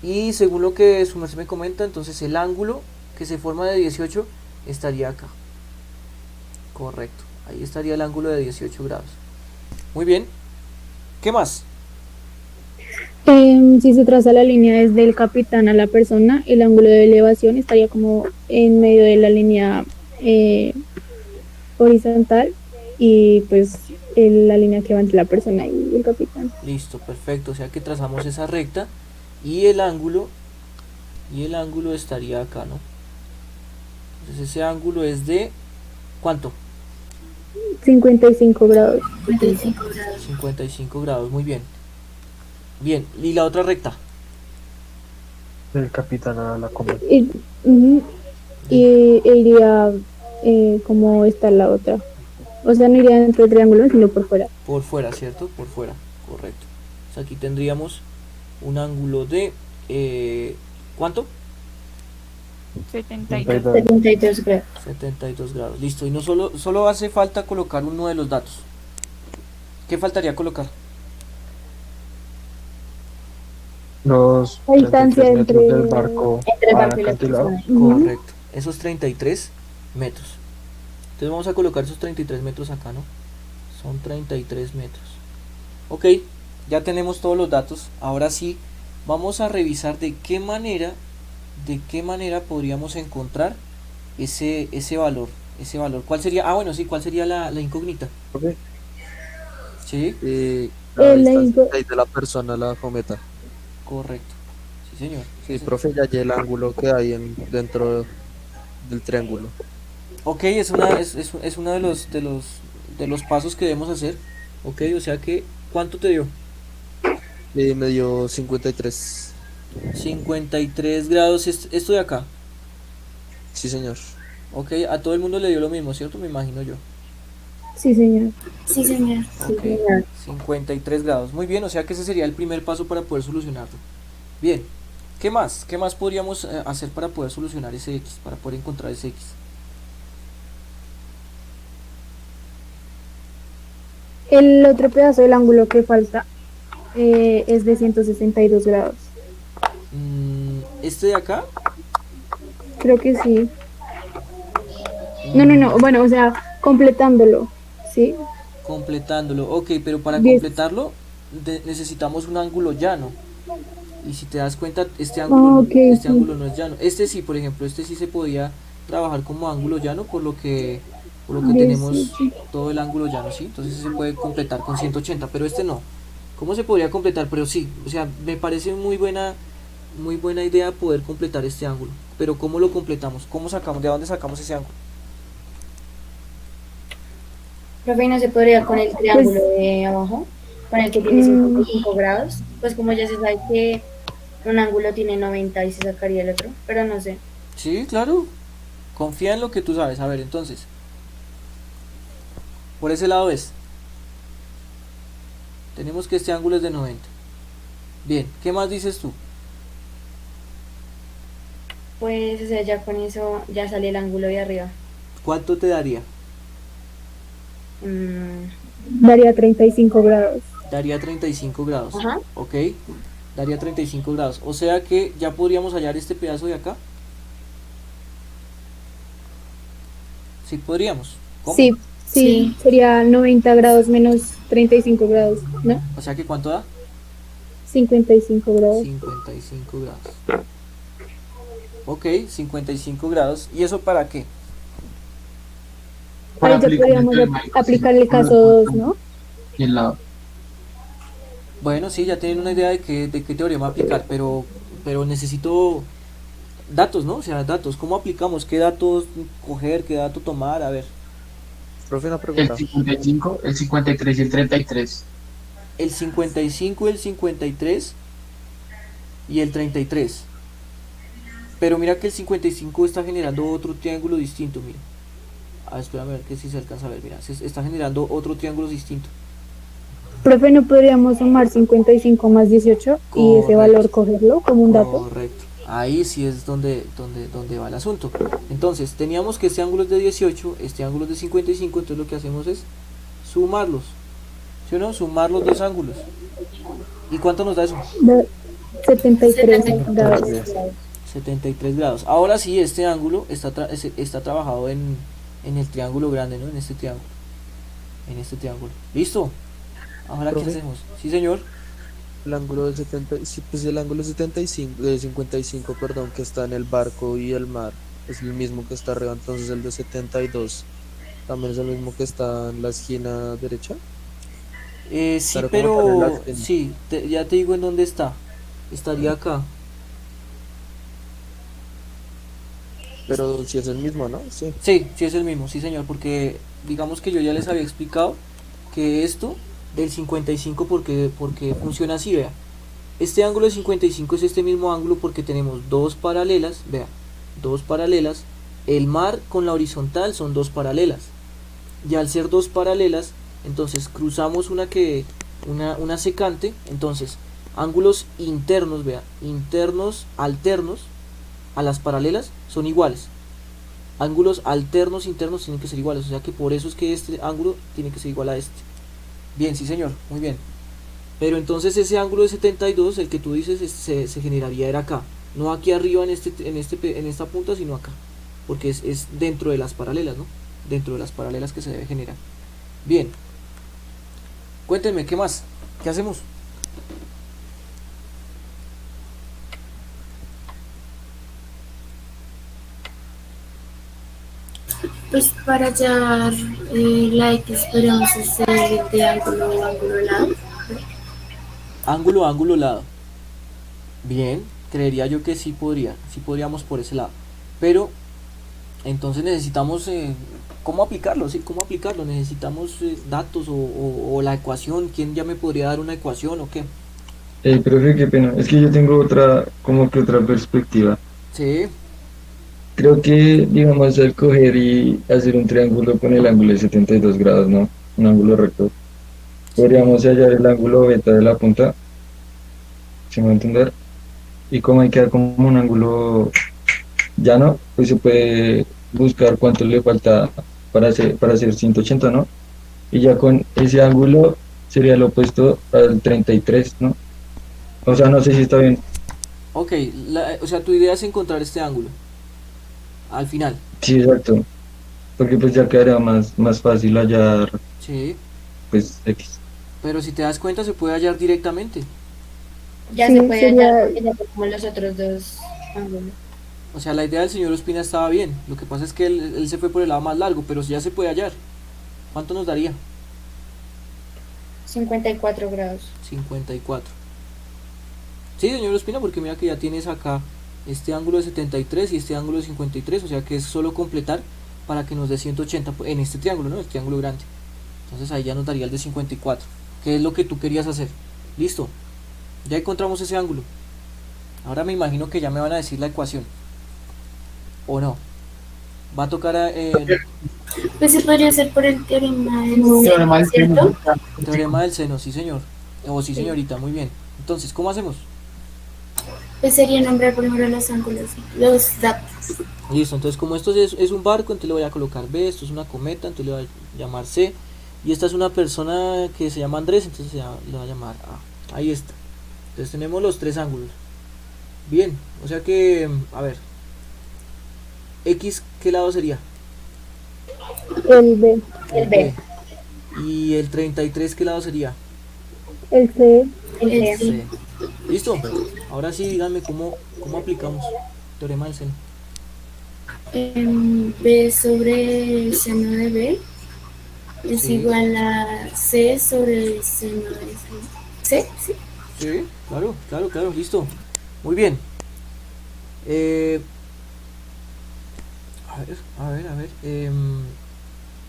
Y según lo que su merced me comenta, entonces el ángulo que se forma de 18 estaría acá. Correcto. Ahí estaría el ángulo de 18 grados. Muy bien. ¿Qué más? Si se traza la línea desde el capitán a la persona, el ángulo de elevación estaría como en medio de la línea horizontal y pues la línea que va entre la persona y el capitán. Listo, perfecto. O sea que trazamos esa recta y el ángulo estaría acá, ¿no? Entonces ese ángulo es de ¿cuánto? 55 grados. 55 grados. 55 grados, muy bien. Bien, ¿y la otra recta? Del capitán a la cometa. Y iría como está la otra. O sea, no iría dentro del triángulo, sino por fuera. Por fuera, ¿cierto? Por fuera, correcto. O sea, aquí tendríamos un ángulo de ¿cuánto? 72 grados. 72 grados. Listo, y no solo hace falta colocar uno de los datos. ¿Qué faltaría colocar? Los La distancia 33 metros entre- del barco Entre el al barco y la acantilado. persona. Correcto, esos 33 metros. Entonces vamos a colocar esos 33 metros acá, ¿no? Son 33 metros. Ok, ya tenemos todos los datos. Ahora sí, vamos a revisar de qué manera podríamos encontrar ese valor. ¿Cuál sería? Ah, bueno, sí, ¿cuál sería la incógnita? Ok. Sí, La La distancia inco- que hay de la persona a la cometa. correcto. Sí, señor. Sí, profe, ya hallé el ángulo que hay dentro del triángulo. Ok, es uno de los pasos que debemos hacer. Ok, o sea que, ¿cuánto te dio? Me dio 53. 53 grados, esto de acá. Sí, señor. Ok, a todo el mundo le dio lo mismo, ¿cierto? Me imagino yo. Sí, señor. Sí, señor. Ok, 53 grados. Muy bien, o sea que ese sería el primer paso para poder solucionarlo. Bien, ¿qué más? ¿Qué más podríamos hacer para poder solucionar ese X, para poder encontrar ese X? El otro pedazo del ángulo que falta es de 162 grados. ¿Este de acá? Creo que sí. No. Bueno, o sea, completándolo. ¿Sí? Completándolo, ok, pero para 10. completarlo necesitamos un ángulo llano. Y si te das cuenta, este ok, este sí. ángulo no es llano. Este sí, por ejemplo, este sí se podía trabajar como ángulo llano, por lo que tenemos 18. todo el ángulo llano, ¿sí? Entonces se puede completar con 180, pero este no. ¿Cómo se podría completar? Pero sí, o sea, me parece muy buena idea poder completar este ángulo. Pero ¿cómo lo completamos? ¿De dónde sacamos ese ángulo? Profe, ¿y no se podría con el triángulo de abajo? Con el que tiene 55 grados. Pues como ya se sabe que un ángulo tiene 90 y se sacaría el otro. Pero no sé. Sí, claro. Confía en lo que tú sabes. A ver, entonces. Por ese lado es. Tenemos que este ángulo es de 90. Bien, ¿qué más dices tú? Pues, o sea, ya con eso ya sale el ángulo de arriba. ¿Cuánto te daría? Daría 35 grados. Daría 35 grados. Ajá. Ok. Daría 35 grados. O sea que ya podríamos hallar este pedazo de acá. Sí, podríamos. ¿Cómo? Sí, Sí. sería 90 grados menos 35 grados, ¿no? O sea que ¿cuánto da? 55 grados. 55 grados. Ok, 55 grados. ¿Y eso para qué? Para Ahí ya aplicar podríamos el tema, aplicar el caso 2, ¿no? y el lado. Bueno, sí, ya tienen una idea de qué teorema aplicar, pero necesito datos, ¿no? O sea, datos. ¿Cómo aplicamos? ¿Qué datos coger? ¿Qué dato tomar? A ver. Profe, una El pregunta. 55, el 53 y el 33. El 55, el 53 y el 33. Pero mira que el 55 está generando otro triángulo distinto, mira. Ah, espérame a ver que si se alcanza a ver, mira. Se está generando otro triángulo distinto. Profe, ¿no podríamos sumar 55 más 18 y ese Correcto. valor cogerlo como un dato? Correcto. Ahí sí es donde va el asunto. Entonces, teníamos que este ángulo es de 18, este ángulo es de 55, entonces lo que hacemos es sumarlos. ¿Sí o no? Sumar los dos ángulos. ¿Y cuánto nos da eso? 73 grados. 73 grados. Ahora sí, este ángulo está trabajado en el triángulo grande, ¿no? En este triángulo. En este triángulo. ¿Listo? Ahora, ¿qué Profe. hacemos? Sí, señor. El ángulo del 70, sí, pues el ángulo 75, de 55, perdón, que está en el barco y el mar, es el mismo que está arriba, entonces el de 72 también es el mismo que está en la esquina derecha. Sí, Pero como tal en la pero esquina. sí, ya te digo en dónde está. Estaría acá. Pero si es el mismo, ¿no? Sí. Sí, sí es el mismo, sí señor, porque digamos que yo ya les había explicado que esto del 55 porque funciona así, vea. Este ángulo de 55 es este mismo ángulo porque tenemos dos paralelas, vea, dos paralelas. El mar con la horizontal son dos paralelas. Y al ser dos paralelas, entonces cruzamos una secante, entonces ángulos internos, vea, internos alternos a las paralelas son iguales. Ángulos alternos internos tienen que ser iguales, o sea que por eso es que este ángulo tiene que ser igual a este. Bien, sí señor, muy bien. Pero entonces ese ángulo de 72, el que tú dices, se generaría era acá, no aquí arriba en esta punta, sino acá, porque es dentro de las paralelas, ¿no? Dentro de las paralelas que se debe generar. Bien. Cuéntenme, ¿qué más? ¿Qué hacemos? Pues para hallar la X podríamos hacer de ángulo a ángulo lado. Ángulo, ángulo, lado. Bien, creería yo que sí podríamos por ese lado. Pero entonces necesitamos cómo aplicarlo, ¿sí? ¿Cómo aplicarlo? Necesitamos datos o la ecuación. ¿Quién ya me podría dar una ecuación o qué? Profe, qué pena. Es que yo tengo como que otra perspectiva. Sí, Creo que, digamos, al coger y hacer un triángulo con el ángulo de 72 grados, ¿no? Un ángulo recto. Podríamos hallar el ángulo beta de la punta, ¿se me va a entender? Y como hay queda como un ángulo llano, pues se puede buscar cuánto le falta para hacer 180, ¿no? Y ya con ese ángulo sería lo opuesto al 33, ¿no? O sea, no sé si está bien. ok. O sea, tu idea es encontrar este ángulo. Al final. Sí, exacto. Porque pues ya quedaría más fácil hallar, Sí. pues, X. Pero si te das cuenta se puede hallar directamente. Ya Sí, se puede sería- hallar porque ya fue como los otros dos ángulos. O sea, la idea del señor Ospina estaba bien. Lo que pasa es que él se fue por el lado más largo, pero ya se puede hallar. ¿Cuánto nos daría? 54 grados. 54. Sí, señor Ospina, porque mira que ya tienes acá este ángulo de 73 y este ángulo de 53, o sea que es solo completar para que nos dé 180 en este triángulo, ¿no? El triángulo grande. Entonces ahí ya nos daría el de 54, que es lo que tú querías hacer. Listo. Ya encontramos ese ángulo. Ahora me imagino que ya me van a decir la ecuación. ¿O no? Va a tocar Pues se podría hacer por el teorema del Teorema del seno, seno. ¿cierto? teorema del seno, sí señor. O sí señorita, muy bien. Entonces, ¿cómo hacemos? Pues sería nombrar primero los ángulos, los datos. Listo, entonces como esto es un barco, entonces le voy a colocar B, esto es una cometa, entonces le voy a llamar C, y esta es una persona que se llama Andrés, entonces le voy a llamar A. Ahí está. Entonces tenemos los tres ángulos. Bien, o sea que, a ver, X, ¿qué lado sería? El B, El B. Y el 33, ¿qué lado sería? el C, El C. C. ¿Listo? Ahora sí, díganme cómo aplicamos teorema del seno. B sobre el seno de B es Sí. igual a C sobre el seno de C. ¿Sí? Sí, claro, listo. Muy bien. A ver.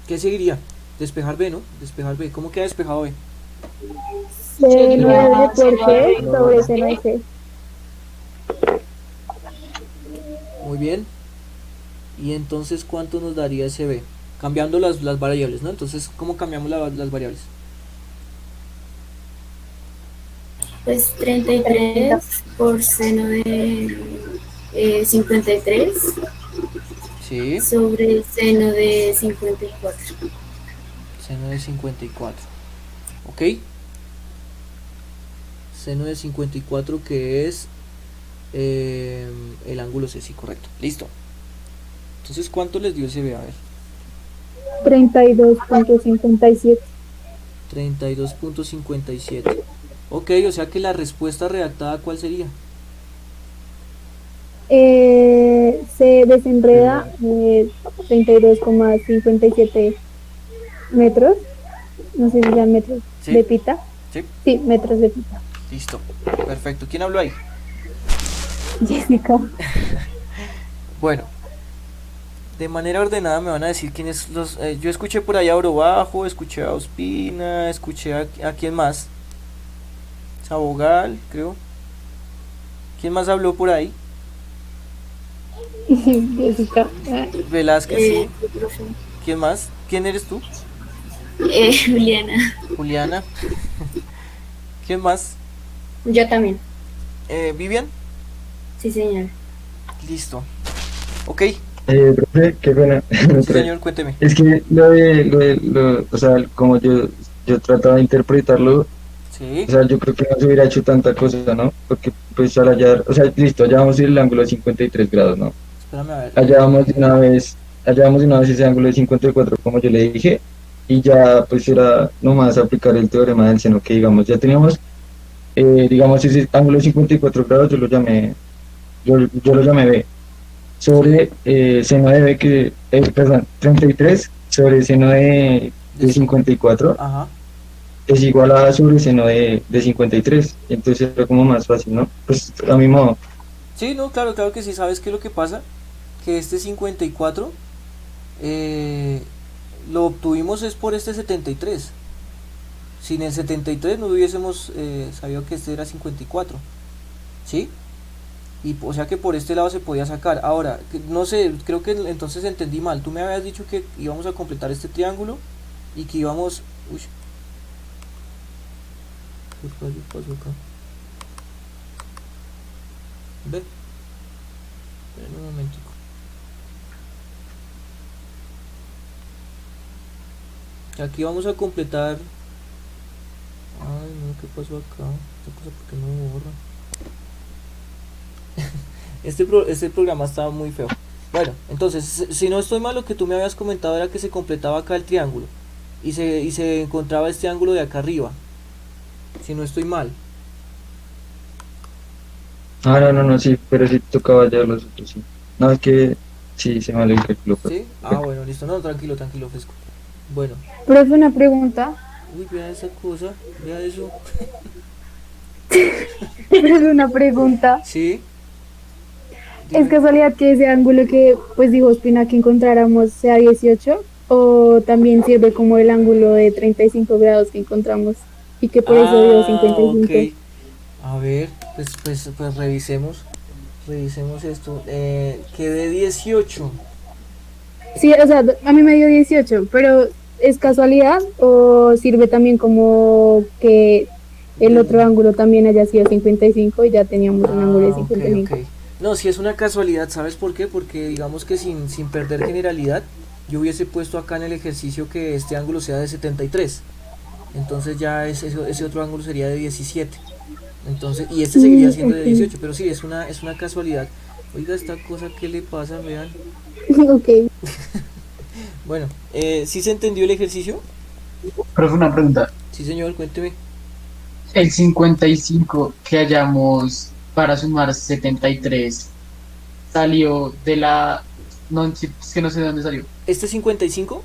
¿Qué seguiría? Despejar B, ¿no? Despejar B. ¿Cómo queda despejado B? C9 por C sobre seno de C. Muy bien. Y entonces, ¿cuánto nos daría ese B? Cambiando las variables, ¿no? Entonces, ¿cómo cambiamos las variables? Pues 33 por seno de 53 Sí, sobre seno de 54. seno de 54. ¿Ok? Seno de 54 que es el ángulo C, sí, correcto. Listo. Entonces, ¿cuánto les dio ese B? A ver. 32.57. 32.57. Ok, o sea que la respuesta redactada, ¿cuál sería? Se desenreda 32,57 metros, no sé si sean metros Sí. de pita. Sí, Sí, metros de pita. listo. Perfecto. ¿Quién habló ahí? Jessica. Bueno, de manera ordenada me van a decir quiénes los... yo escuché por allá a Oro Bajo, escuché a Ospina, escuché a quién más. Sabogal, creo. ¿Quién más habló por ahí? Jessica. Velázquez, sí. Profe. ¿Quién más? ¿Quién eres tú? Juliana. Juliana. ¿Quién más? Yo también. Vivian. Sí, señor. Listo. Ok. Profe, qué pena. Sí, señor, cuénteme. Es que o sea, como yo trataba de interpretarlo, Sí. o sea, yo creo que no se hubiera hecho tanta cosa, ¿no? Porque pues al hallar, o sea, listo, allá vamos a ir el ángulo de 53 grados, ¿no? Espérame a ver. Allá vamos de una vez ese ángulo de 54, como yo le dije, y ya pues era nomás aplicar el teorema del seno, que digamos, ya teníamos, digamos, ese ángulo de 54 grados, yo lo llamé B, sobre seno de B, perdón, 33 sobre seno de 54 Ajá. es igual a sobre seno de 53, entonces era como más fácil, ¿no? Pues a mi modo. Sí, no, claro, claro que sí. ¿Sabes qué es lo que pasa? Que este 54 lo obtuvimos es por este 73. Sin el 73 no hubiésemos sabido que este era 54. ¿Sí? Y o sea que por este lado se podía sacar. Ahora, no sé, creo que entonces entendí mal. Tú me habías dicho que íbamos a completar este triángulo y que íbamos... Uy. ¿Qué pasó acá? Ve. Esperen un momentico. Aquí vamos a completar... Ay, no, ¿qué pasó acá? Esta cosa, ¿por qué no borra? Este programa estaba muy feo. Bueno, entonces, si no estoy mal, lo que tú me habías comentado era que se completaba acá el triángulo y se encontraba este ángulo de acá arriba. Si no estoy mal. No, sí, pero sí tocaba ya los otros, sí. No, es que sí, se me el cálculo. ¿Sí? Ah, bueno, listo. No, tranquilo, fresco. Bueno. Profe, una pregunta. Uy, vea esa cosa, vea eso. Profe, una pregunta. Sí. ¿Es casualidad que ese ángulo que pues dijo Ospina que encontráramos sea 18 o también sirve como el ángulo de 35 grados que encontramos y que por eso dio 55? Ok. A ver, pues revisemos esto. Que de 18. Sí, o sea, a mí me dio 18, pero ¿es casualidad o sirve también como que el otro ángulo también haya sido 55 y ya teníamos un ángulo de 55? Ok. No, si es una casualidad, ¿sabes por qué? Porque digamos que sin perder generalidad, yo hubiese puesto acá en el ejercicio que este ángulo sea de 73. Entonces ya ese otro ángulo sería de 17. Entonces, y este seguiría siendo de 18, pero sí, es una casualidad. Oiga, esta cosa, ¿qué le pasa? Vean. Ok. Bueno, ¿sí se entendió el ejercicio? Profe, una pregunta. Sí, señor, cuénteme. El 55 que hallamos para sumar 73 salió de la... No, es que no sé de dónde salió. ¿Este 55?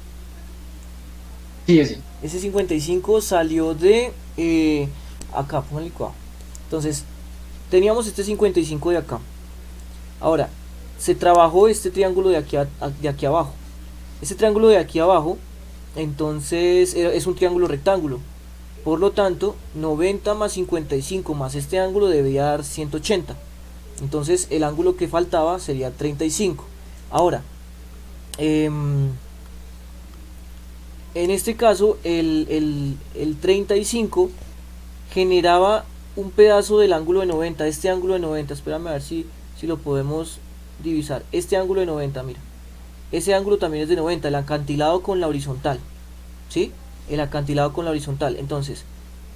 Sí, ese. Ese 55 salió de... acá, póngale acá. Entonces, teníamos este 55 de acá. Ahora, se trabajó este triángulo de aquí abajo. Este triángulo de aquí abajo, entonces, es un triángulo rectángulo. Por lo tanto, 90 más 55 más este ángulo debería dar 180. Entonces, el ángulo que faltaba sería 35. Ahora, en este caso, el 35 generaba un pedazo del ángulo de 90. Este ángulo de 90, espérame a ver si si lo podemos divisar. Este ángulo de 90, mira. Ese ángulo también es de 90, el acantilado con la horizontal. ¿Sí? El acantilado con la horizontal. Entonces,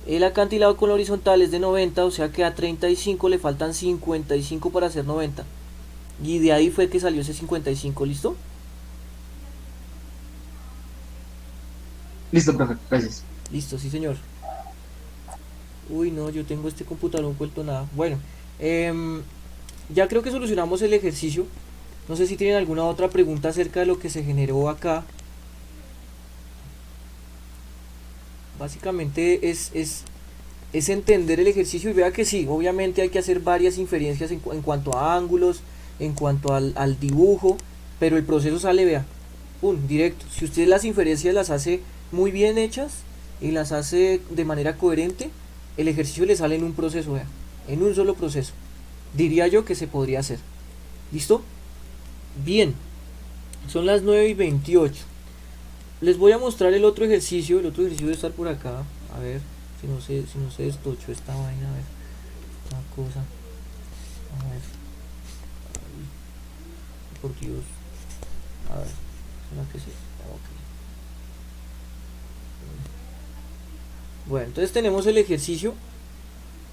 el acantilado con la horizontal es de 90, o sea que a 35 le faltan 55 para hacer 90. Y de ahí fue que salió ese 55, ¿listo? Listo, profe, gracias. Listo, sí señor. Uy, no, yo tengo este computador un vuelto nada. Bueno, ya creo que solucionamos el ejercicio. No sé si tienen alguna otra pregunta acerca de lo que se generó acá. Básicamente es entender el ejercicio y vea que sí, obviamente hay que hacer varias inferencias en cuanto a ángulos, en cuanto al dibujo, pero el proceso sale, vea, pum, directo. Si usted las inferencias las hace muy bien hechas y las hace de manera coherente, el ejercicio le sale en un proceso, vea, en un solo proceso. Diría yo que se podría hacer. ¿Listo? Bien, son las 9:28. Les voy a mostrar el otro ejercicio. El otro ejercicio debe estar por acá. A ver, si no se destocho esta vaina. A ver, esta cosa. A ver. Ay, por Dios. A ver, ¿será que sí? Ok. Bueno, entonces tenemos el ejercicio.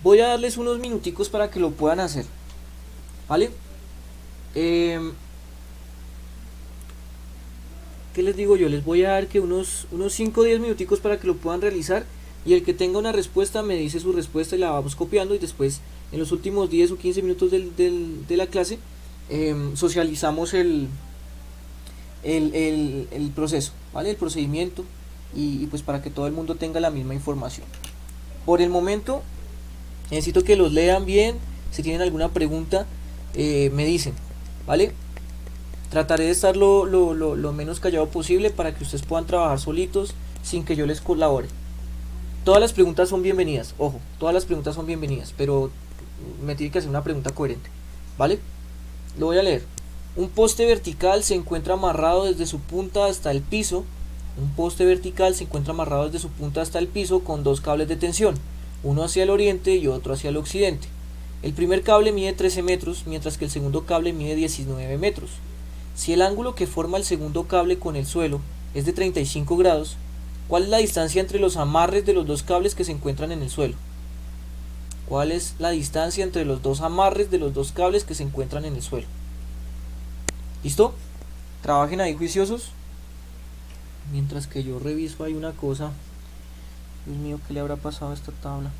Voy a darles unos minuticos para que lo puedan hacer. ¿Vale? ¿Qué les digo yo? Les voy a dar que unos 5 o 10 minuticos para que lo puedan realizar, y el que tenga una respuesta me dice su respuesta y la vamos copiando, y después en los últimos 10 o 15 minutos de la clase socializamos el proceso, ¿vale? El procedimiento, y pues para que todo el mundo tenga la misma información. Por el momento necesito que los lean bien. Si tienen alguna pregunta me dicen, ¿vale? Trataré de estar lo menos callado posible para que ustedes puedan trabajar solitos sin que yo les colabore. Todas las preguntas son bienvenidas, ojo, todas las preguntas son bienvenidas, pero me tiene que hacer una pregunta coherente, ¿vale? Lo voy a leer. Un poste vertical se encuentra amarrado desde su punta hasta el piso. Un poste vertical se encuentra amarrado desde su punta hasta el piso con dos cables de tensión, uno hacia el oriente y otro hacia el occidente. El primer cable mide 13 metros, mientras que el segundo cable mide 19 metros. Si el ángulo que forma el segundo cable con el suelo es de 35 grados, ¿cuál es la distancia entre los amarres de los dos cables que se encuentran en el suelo? ¿Cuál es la distancia entre los dos amarres de los dos cables que se encuentran en el suelo? ¿Listo? Trabajen ahí juiciosos. Mientras que yo reviso hay una cosa. Dios mío, ¿qué le habrá pasado a esta tabla?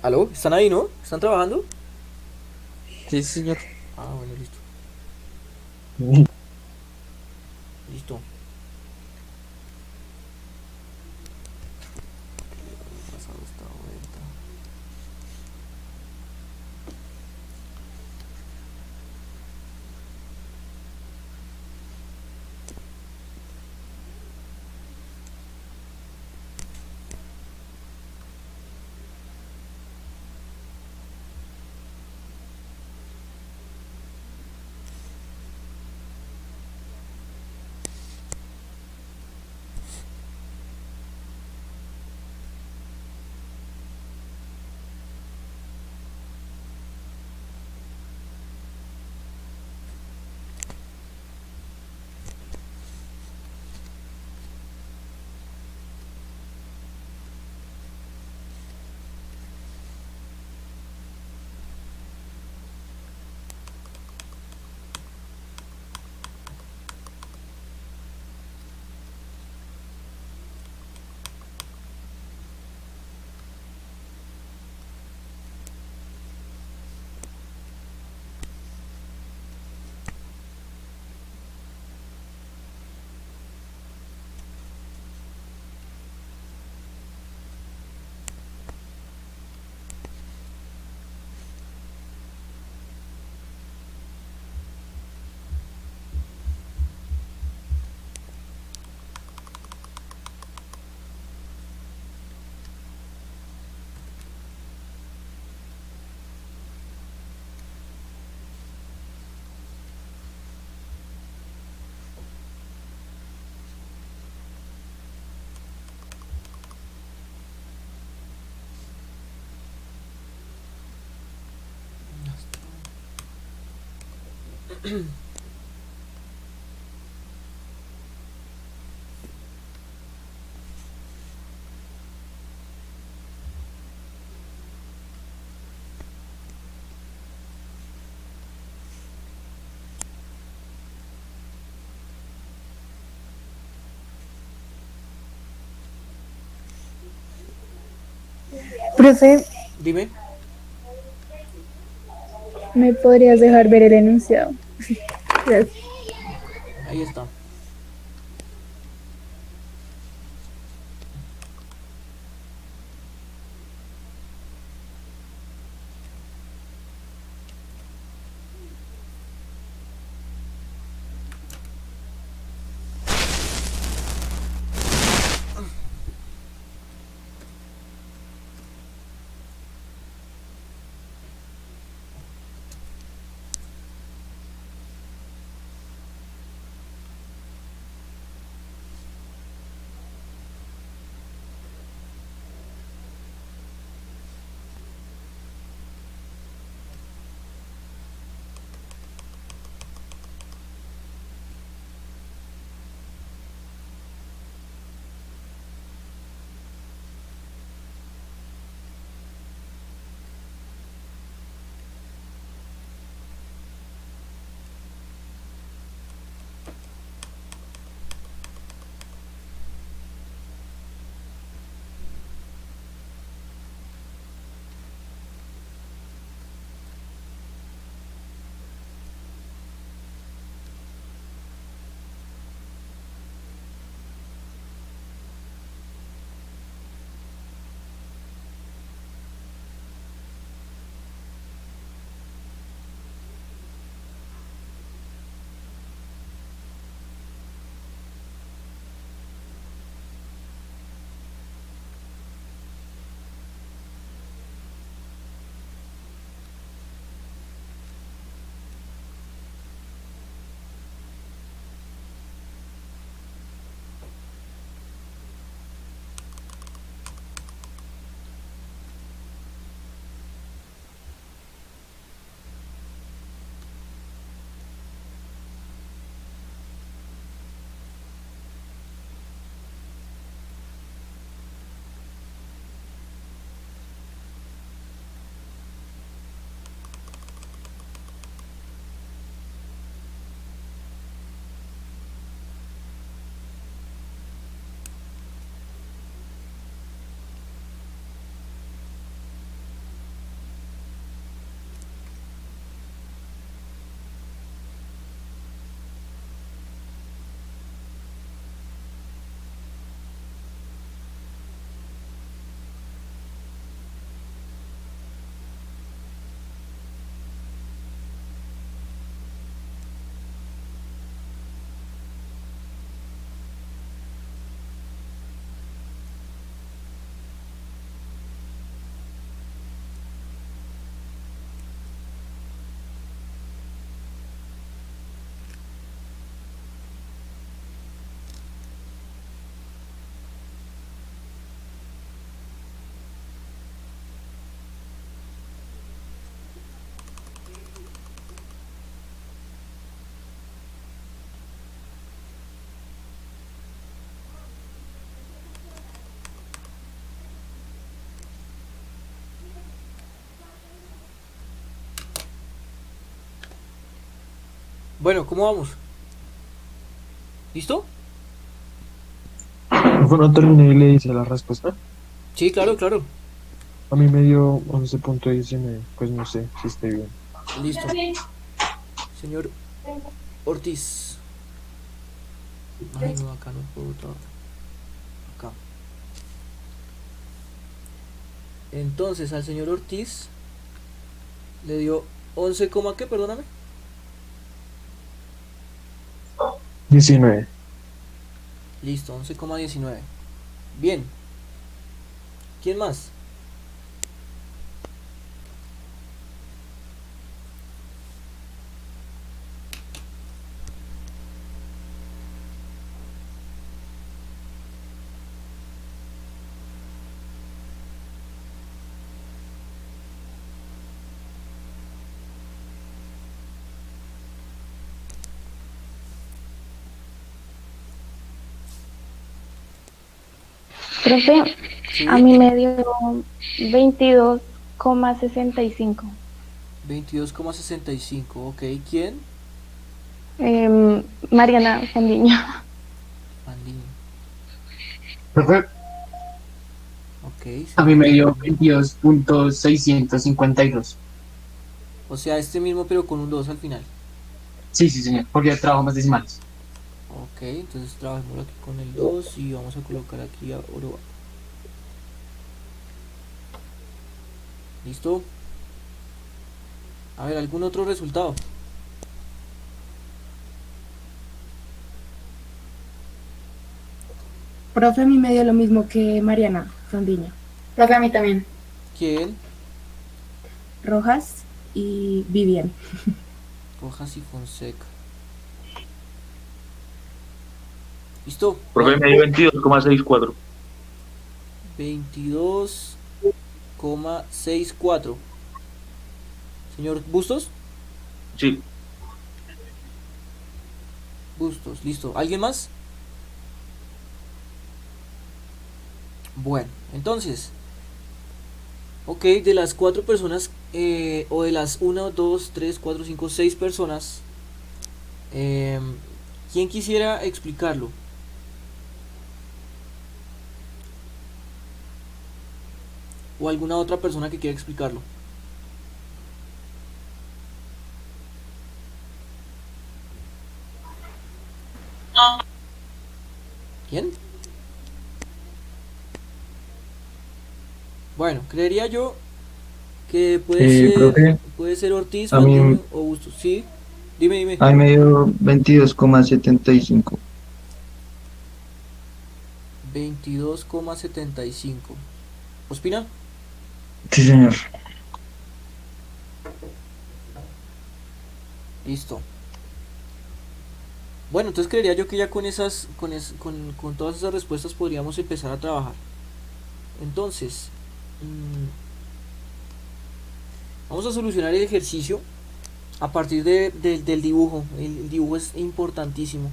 ¿Aló? ¿Están ahí, no? ¿Están trabajando? Sí, señor. Ah, bueno, listo. Listo. Pasado esta vuelta. Profe, Dime. ¿me podrías dejar ver el enunciado? Gracias. Ahí está. Bueno, ¿cómo vamos? ¿Listo? Bueno, terminé y le hice la respuesta. Sí, claro, claro. A mí me dio 11.19, pues no sé si esté bien. Listo. Señor Ortiz. Ay, no, acá no puedo trabajar. Acá. Entonces, al señor Ortiz le dio 11, ¿qué? Perdóname. 19. Listo, 11,19. Bien. ¿Quién más? Profe, Sí. a mí me dio 22,65. 22,65. Ok, ¿quién? Mariana Fandiño. Andiño. Profe, Ok. a mí me dio 22.652. O sea, este mismo pero con un 2 al final. Sí, sí, señor, porque yo trabajo más decimales. Ok, entonces trabajemos aquí con el 2 y vamos a colocar aquí a Oro. ¿Listo? A ver, ¿algún otro resultado? Profe, a mí me dio lo mismo que Mariana Fandiño. Profe, a mí también. ¿Quién? Rojas y Vivian. Rojas y Fonseca. ¿Listo? Profe, me dio 22,64. 22,64. Señor Bustos. Sí. Bustos, listo. ¿Alguien más? Bueno, entonces, ok, de las 4 personas, o de las 1, 2, 3, 4, 5, 6 personas, ¿quién quisiera explicarlo? ¿O alguna otra persona que quiera explicarlo? ¿Quién? Bueno, creería yo que profe, puede ser Ortiz, a mí, Fandiño o Bustos. Sí, dime. a mí me dio 22,75. 22,75. ¿Ospina? Sí, señor. Listo. Bueno, entonces creería yo que ya con todas esas respuestas podríamos empezar a trabajar. Entonces, vamos a solucionar el ejercicio a partir del dibujo. El dibujo es importantísimo.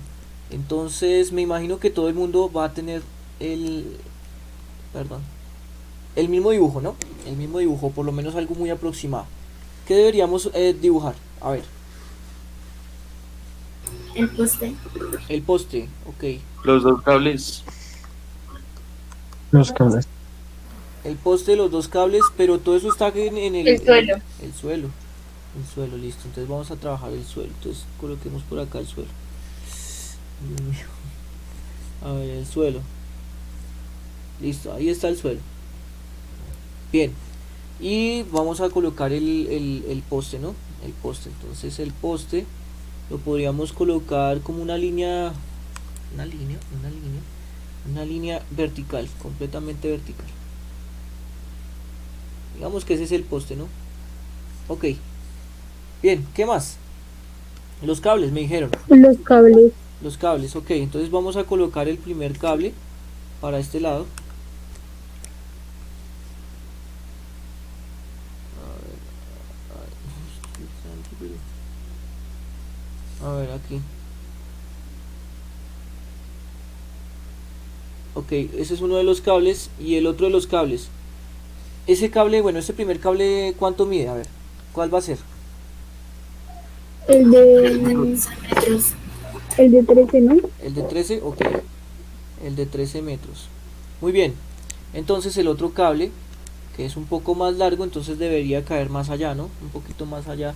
Entonces, me imagino que todo el mundo va a tener el mismo dibujo, ¿no? El mismo dibujo, por lo menos algo muy aproximado. ¿Qué deberíamos dibujar? A ver. El poste. El poste, ok. Los dos cables. Los cables. El poste, los dos cables, pero todo eso está en El suelo. El suelo. El suelo, listo. Entonces vamos a trabajar el suelo. Entonces coloquemos por acá el suelo. Dios mío. A ver, el suelo. Listo, ahí está el suelo. Bien. Y vamos a colocar el poste, ¿no? El poste. Entonces el poste lo podríamos colocar como una línea vertical, completamente vertical. Digamos que ese es el poste, ¿no? Ok. Bien, ¿qué más? Los cables, me dijeron. Los cables. Los cables, ok. Entonces vamos a colocar el primer cable para este lado. A ver, aquí. Ok, ese es uno de los cables. Y el otro de los cables. Ese cable, bueno, este primer cable, ¿cuánto mide? A ver, ¿cuál va a ser? El de, el de 13, ¿no? El de 13, ok. El de 13 metros. Muy bien. Entonces el otro cable, que es un poco más largo, entonces debería caer más allá, ¿no? Un poquito más allá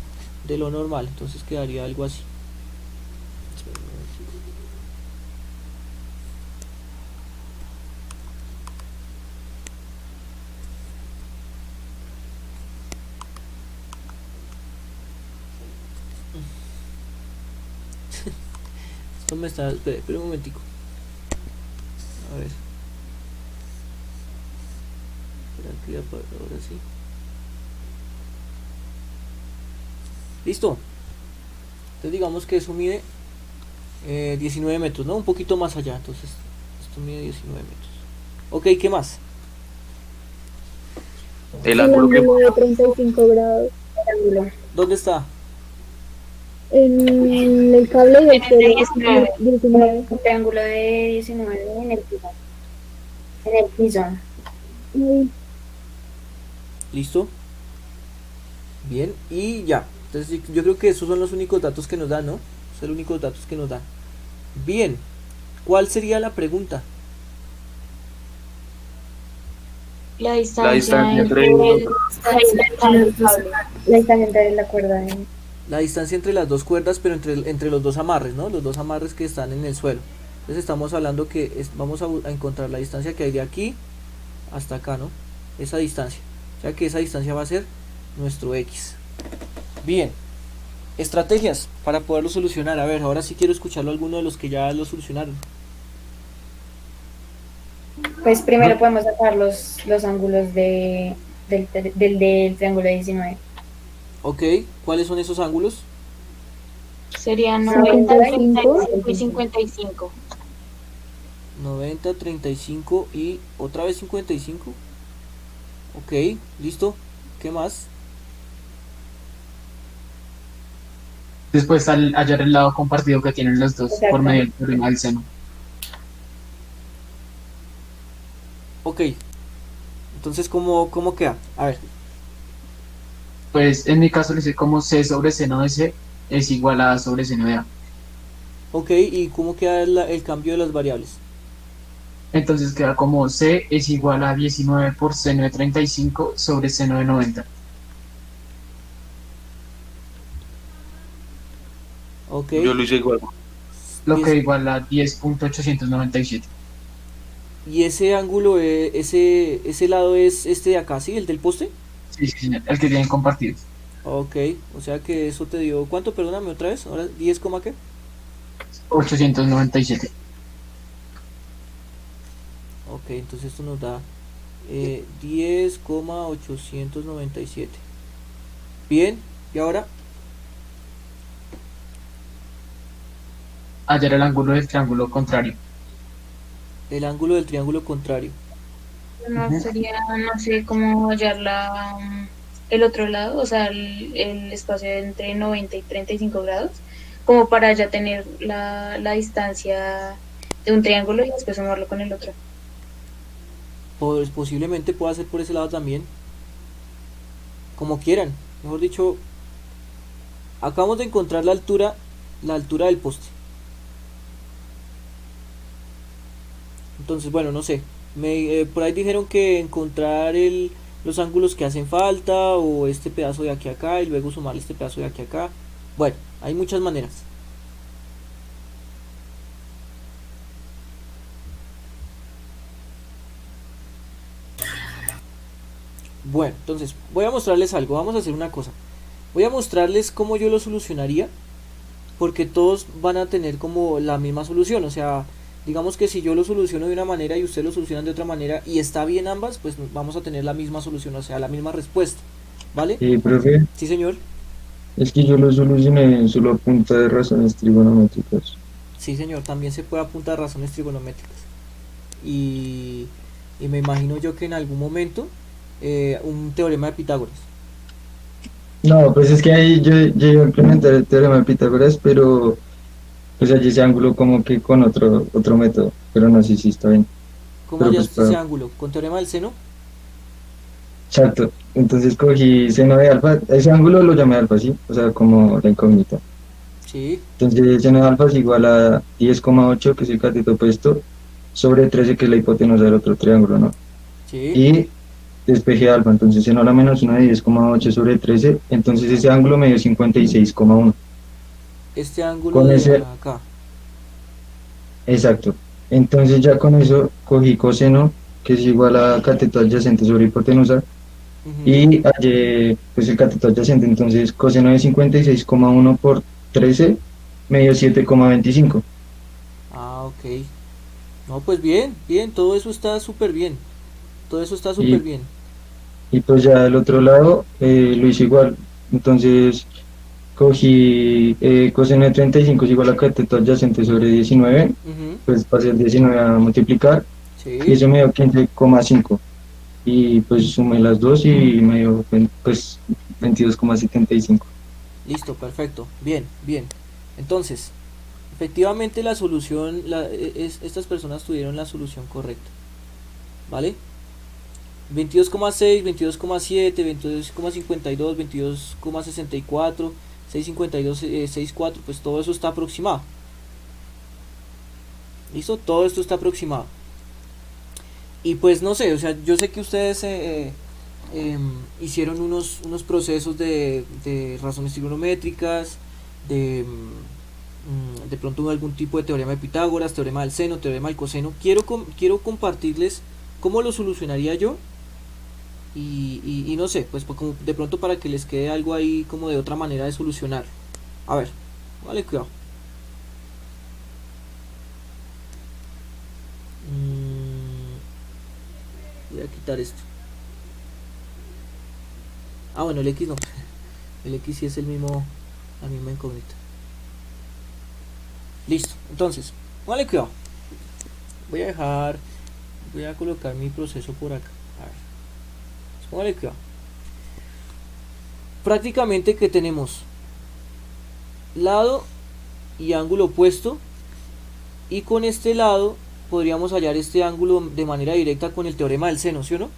de lo normal. Entonces quedaría algo así. Esto me está... Espera un momentico. A ver. Espera que ahora sí. Listo. Entonces digamos que eso mide 19 metros, ¿no? Un poquito más allá. Entonces esto mide 19 metros. Ok, ¿qué más? El El ángulo que ángulo de 35 grados. ¿Dónde está? En el cable del 19. Un triángulo de 19 en el piso. En el piso. Uy, Listo. Bien, y ya. Entonces yo creo que esos son los únicos datos que nos dan, ¿no? Esos son los únicos datos que nos dan. Bien. ¿Cuál sería la pregunta? La distancia entre La distancia entre la cuerda. La distancia entre las dos cuerdas, pero entre los dos amarres, ¿no? Los dos amarres que están en el suelo. Entonces estamos hablando que vamos a encontrar la distancia que hay de aquí hasta acá, ¿no? Esa distancia. O sea que esa distancia va a ser nuestro X. Bien. Estrategias para poderlo solucionar. A ver, ahora sí quiero escucharlo a alguno de los que ya lo solucionaron. Pues primero podemos sacar los ángulos del triángulo de 19. Ok, ¿cuáles son esos ángulos? serían 90, 35 y 55. 90, 35 y otra vez 55. Ok, listo. ¿Qué más? Después hallar el lado compartido que tienen los dos Exacto. por medio del teorema del seno. Ok. Entonces, ¿cómo queda? A ver. Pues en mi caso le hice como C sobre seno de C es igual a A sobre seno de A. Ok, ¿y cómo queda el cambio de las variables? Entonces queda como C es igual a 19 por seno de 35 sobre seno de 90. Ok. yo lo hice igual. Lo que 10. iguala a 10.897. ¿Y ese ángulo, ese lado es este de acá, sí? ¿El del poste? Sí, sí, señor, el que tienen compartidos. Ok, o sea que eso te dio... ¿Cuánto? Perdóname otra vez. Ahora 10, ¿qué? 897. Ok, entonces esto nos da 10,897. Bien, ¿y ahora? Hallar el ángulo del triángulo contrario. El ángulo del triángulo contrario. No Ujú. sería, no sé cómo hallar el otro lado, o sea, el espacio entre 90 y 35 grados, como para ya tener la distancia de un triángulo y después sumarlo con el otro. Pues posiblemente pueda ser por ese lado también. Como quieran. Mejor dicho, acabamos de encontrar la altura del poste. Entonces, bueno, no sé. Por ahí dijeron que encontrar los ángulos que hacen falta, o este pedazo de aquí a acá, y luego sumar este pedazo de aquí a acá. Bueno, hay muchas maneras. Bueno, entonces voy a mostrarles algo. Vamos a hacer una cosa. Voy a mostrarles cómo yo lo solucionaría, porque todos van a tener como la misma solución. O sea, digamos que si yo lo soluciono de una manera y ustedes lo solucionan de otra manera y está bien ambas, pues vamos a tener la misma solución, o sea, la misma respuesta. ¿Vale? Profe, Sí, señor. es que yo lo solucioné solo a punta de razones trigonométricas. Sí, señor, también se puede apuntar a razones trigonométricas. Y me imagino yo que en algún momento un teorema de Pitágoras. No, pues es que ahí yo iba a implementar el teorema de Pitágoras, pero pues allí ese ángulo como que con otro método, pero no sé si está bien. ¿Cómo Pero hallaste pues, ese ángulo? ¿Con teorema del seno? Exacto, entonces cogí seno de alfa, ese ángulo lo llamé alfa, ¿sí? O sea, como la incógnita. Sí, Entonces el seno de alfa es igual a 10,8, que es el cateto opuesto, sobre 13, que es la hipotenusa del otro triángulo, ¿no? sí. Y despeje alfa, entonces seno a la menos 1 de 10,8 sobre 13, entonces ese ángulo me dio 56,1. Este ángulo Con de ese, acá. exacto. Entonces ya con eso cogí coseno, que es igual a cateto adyacente sobre hipotenusa, Ujú. y hallé pues el cateto adyacente, entonces coseno de 56,1 por 13 me dio 7,25. Ah, ok. No, pues bien, bien, todo eso está súper bien. Todo eso está súper Y, bien. y pues ya del otro lado lo hice igual, entonces cogí coseno de 35 es igual a cateto adyacente sobre 19, Ujú. pues pasé el 19 a multiplicar, y Sí, eso me dio 15,5. Y pues sumé las dos y me dio pues 22,75. listo, perfecto. Bien, bien. Entonces, efectivamente la solución, estas personas tuvieron la solución correcta. ¿Vale? 22,6, 22,7, 22,52, 22,64, 6,52, 6,4, pues todo eso está aproximado. ¿Listo? Todo esto está aproximado. Y pues no sé, o sea, yo sé que ustedes hicieron unos procesos de razones trigonométricas, de pronto algún tipo de teorema de Pitágoras, teorema del seno, teorema del coseno. Quiero compartirles cómo lo solucionaría yo. Y no sé, pues como de pronto para que les quede algo ahí como de otra manera de solucionar. A ver, vale, cuidado. Voy a quitar esto. Ah, bueno, el X no. El X sí es el mismo, la misma incógnita. Listo, entonces, vale, cuidado. Voy a colocar mi proceso por acá. A ver. Vale, cuidado. Prácticamente que tenemos lado y ángulo opuesto, y con este lado podríamos hallar este ángulo de manera directa con el teorema del seno, ¿sí o no?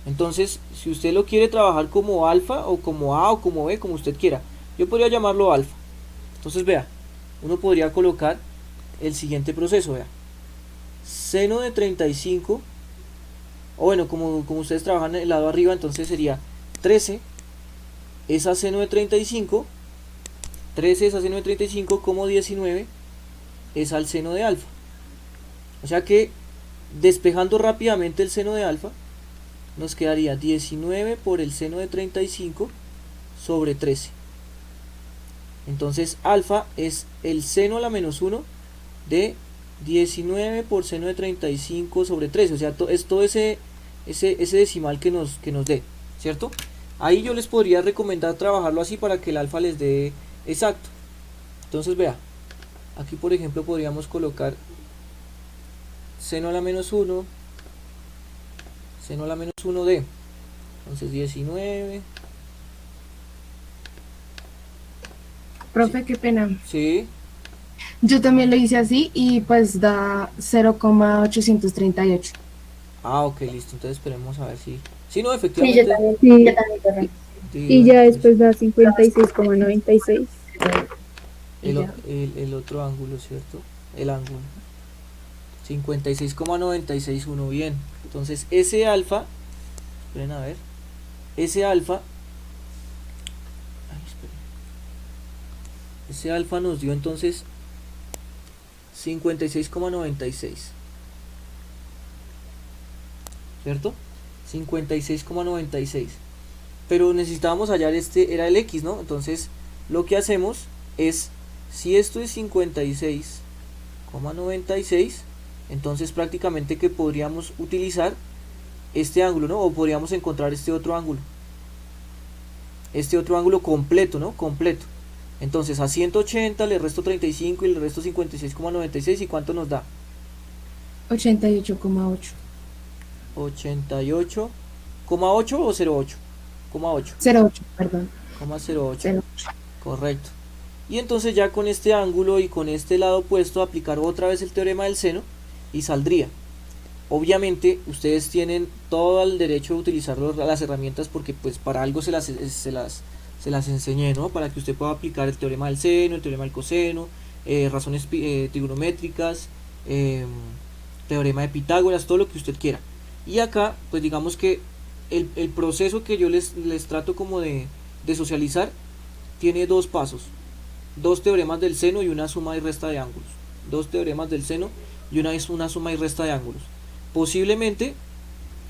Entonces, si usted lo quiere trabajar como alfa o como A o como B, como usted quiera, yo podría llamarlo alfa. Entonces vea, uno podría colocar el siguiente proceso, vea, seno de 35, o bueno, como ustedes trabajan el lado arriba, entonces sería 13 es a seno de 35, 13 es a seno de 35, como 19 es al seno de alfa. O sea que, despejando rápidamente el seno de alfa, nos quedaría 19 por el seno de 35 sobre 13. Entonces alfa es el seno a la menos 1 de 19 por seno de 35 sobre 13. O sea, es todo ese decimal que nos dé, ¿cierto? Ahí yo les podría recomendar trabajarlo así para que el alfa les dé exacto. Entonces vea, aquí por ejemplo podríamos colocar seno a la menos 1, seno a la menos 1 de, entonces 19. Profe, qué pena. Sí. Yo también lo hice así y pues da 0,838. Ah, ok, listo. Entonces esperemos a ver si... Sí, no, Sí, efectivamente. yo también, profe. Y ya después da 56,96. El otro ángulo, ¿cierto? El ángulo. 56,961, bien. Entonces ese alfa, esperen a ver, ese alfa, ese alfa nos dio entonces 56,96, ¿cierto? 56,96. Pero necesitábamos hallar era el X, ¿no? Entonces lo que hacemos es, si esto es 56,96, entonces prácticamente que podríamos utilizar este ángulo, ¿no? O podríamos encontrar este otro ángulo completo, ¿no? Completo. Entonces a 180 le resto 35 y le resto 56,96, ¿y cuánto nos da? 88,8. 88,8 o 0,8? 08, perdón. 0,08. Correcto. Y entonces ya con este ángulo y con este lado opuesto aplicar otra vez el teorema del seno y saldría. Obviamente ustedes tienen todo el derecho de utilizar las herramientas, porque pues para algo se las se las enseñé, ¿no? Para que usted pueda aplicar el teorema del seno, el teorema del coseno, razones trigonométricas, teorema de Pitágoras, todo lo que usted quiera. Y acá, pues digamos que el proceso que yo les trato como de socializar tiene dos pasos: dos teoremas del seno y una suma y resta de ángulos. Dos teoremas del seno y una suma y resta de ángulos. Posiblemente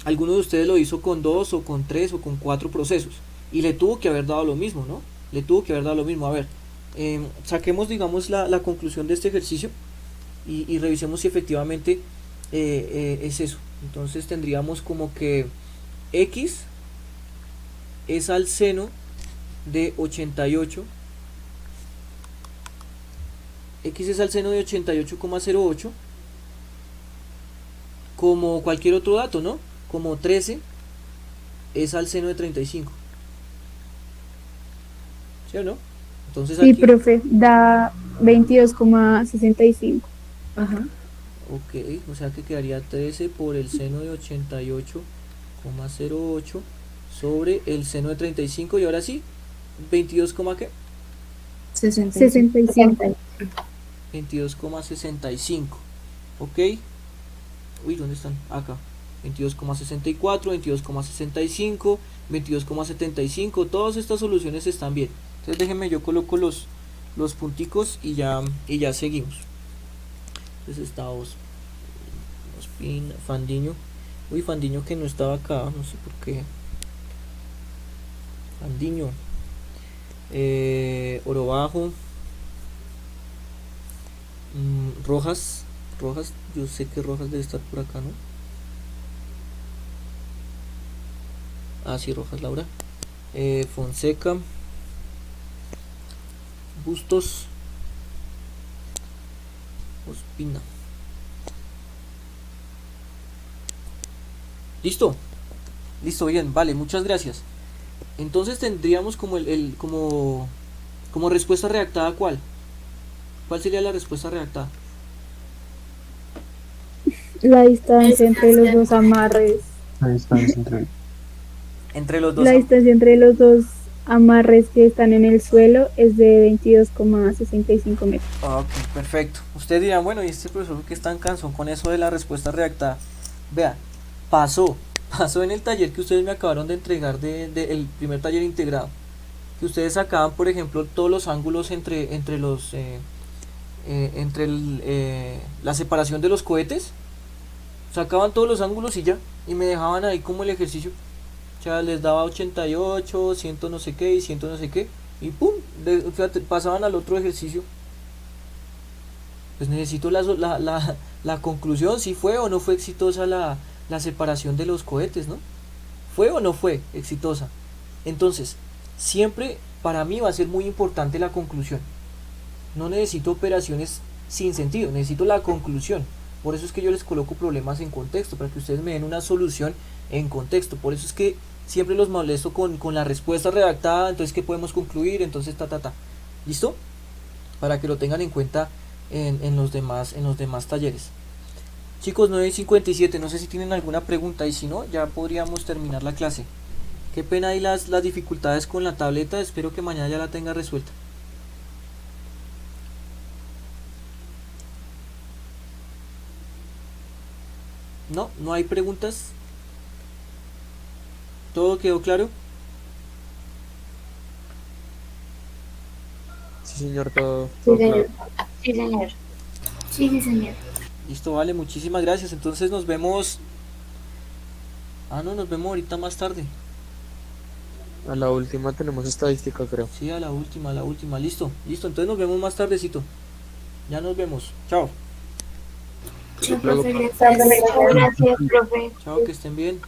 alguno de ustedes lo hizo con 2 o con 3 o con 4 procesos y le tuvo que haber dado lo mismo, ¿no? Le tuvo que haber dado lo mismo. A ver, saquemos, digamos, la conclusión de este ejercicio y revisemos si efectivamente es eso. Entonces tendríamos como que x es al seno de 88, x es al seno de 88,08, como cualquier otro dato, ¿no? Como 13 es al seno de 35. ¿Sí o no? Entonces Sí, aquí, profe, da 22,65. Ajá. ok, o sea que quedaría 13 por el seno de 88,08 sobre el seno de 35, y ahora sí, 22, ¿qué? 65. 22,65. Ok. Uy, ¿dónde están? Acá. 22,64, 22,65, 22,75. Todas estas soluciones están bien. Entonces déjenme, yo coloco los punticos y ya seguimos. Entonces estamos Fandiño. Uy, Fandiño que no estaba acá, no sé por qué. Fandiño. Oro bajo. Rojas, yo sé que Rojas debe estar por acá, ¿no? Ah, sí, Rojas Laura. Fonseca. Bustos. Ospina. Listo, bien, vale, muchas gracias. Entonces tendríamos como como respuesta redactada, ¿cuál sería la respuesta redactada? La distancia entre los dos amarres. La distancia entre los dos. La distancia entre los dos amarres que están en el suelo es de 22,65 metros. Ok, perfecto. Ustedes dirán, bueno, ¿y este profesor que es tan cansón con eso de la respuesta redactada? Vean, pasó en el taller que ustedes me acabaron de entregar el primer taller integrado, que ustedes sacaban, por ejemplo, todos los ángulos entre la separación de los cohetes, sacaban todos los ángulos y ya, y me dejaban ahí como el ejercicio. O sea, les daba 88, 100 no sé qué y 100 no sé qué, y pum, o sea, pasaban al otro ejercicio. Pues necesito la conclusión, si fue o no fue exitosa la separación de los cohetes, ¿no? ¿Fue o no fue exitosa? Entonces, siempre para mí va a ser muy importante la conclusión. No necesito operaciones sin sentido, necesito la conclusión. Por eso es que yo les coloco problemas en contexto, para que ustedes me den una solución en contexto. Por eso es que siempre los molesto con la respuesta redactada. Entonces, ¿qué podemos concluir? Entonces, ¿listo? Para que lo tengan en cuenta en los demás talleres. Chicos, 9:57, no sé si tienen alguna pregunta, y si no, ya podríamos terminar la clase. Qué pena ahí las dificultades con la tableta, espero que mañana ya la tenga resuelta. No hay preguntas. ¿Todo quedó claro? Sí, señor, todo Sí, claro. señor. Sí, señor. Listo, vale, muchísimas gracias. Entonces nos vemos. Nos vemos ahorita más tarde. A la última tenemos estadística, creo. Sí, a la última. Listo, entonces nos vemos más tardecito. Ya nos vemos. Chao. Profe, gracias, profe. Chao, que estén bien.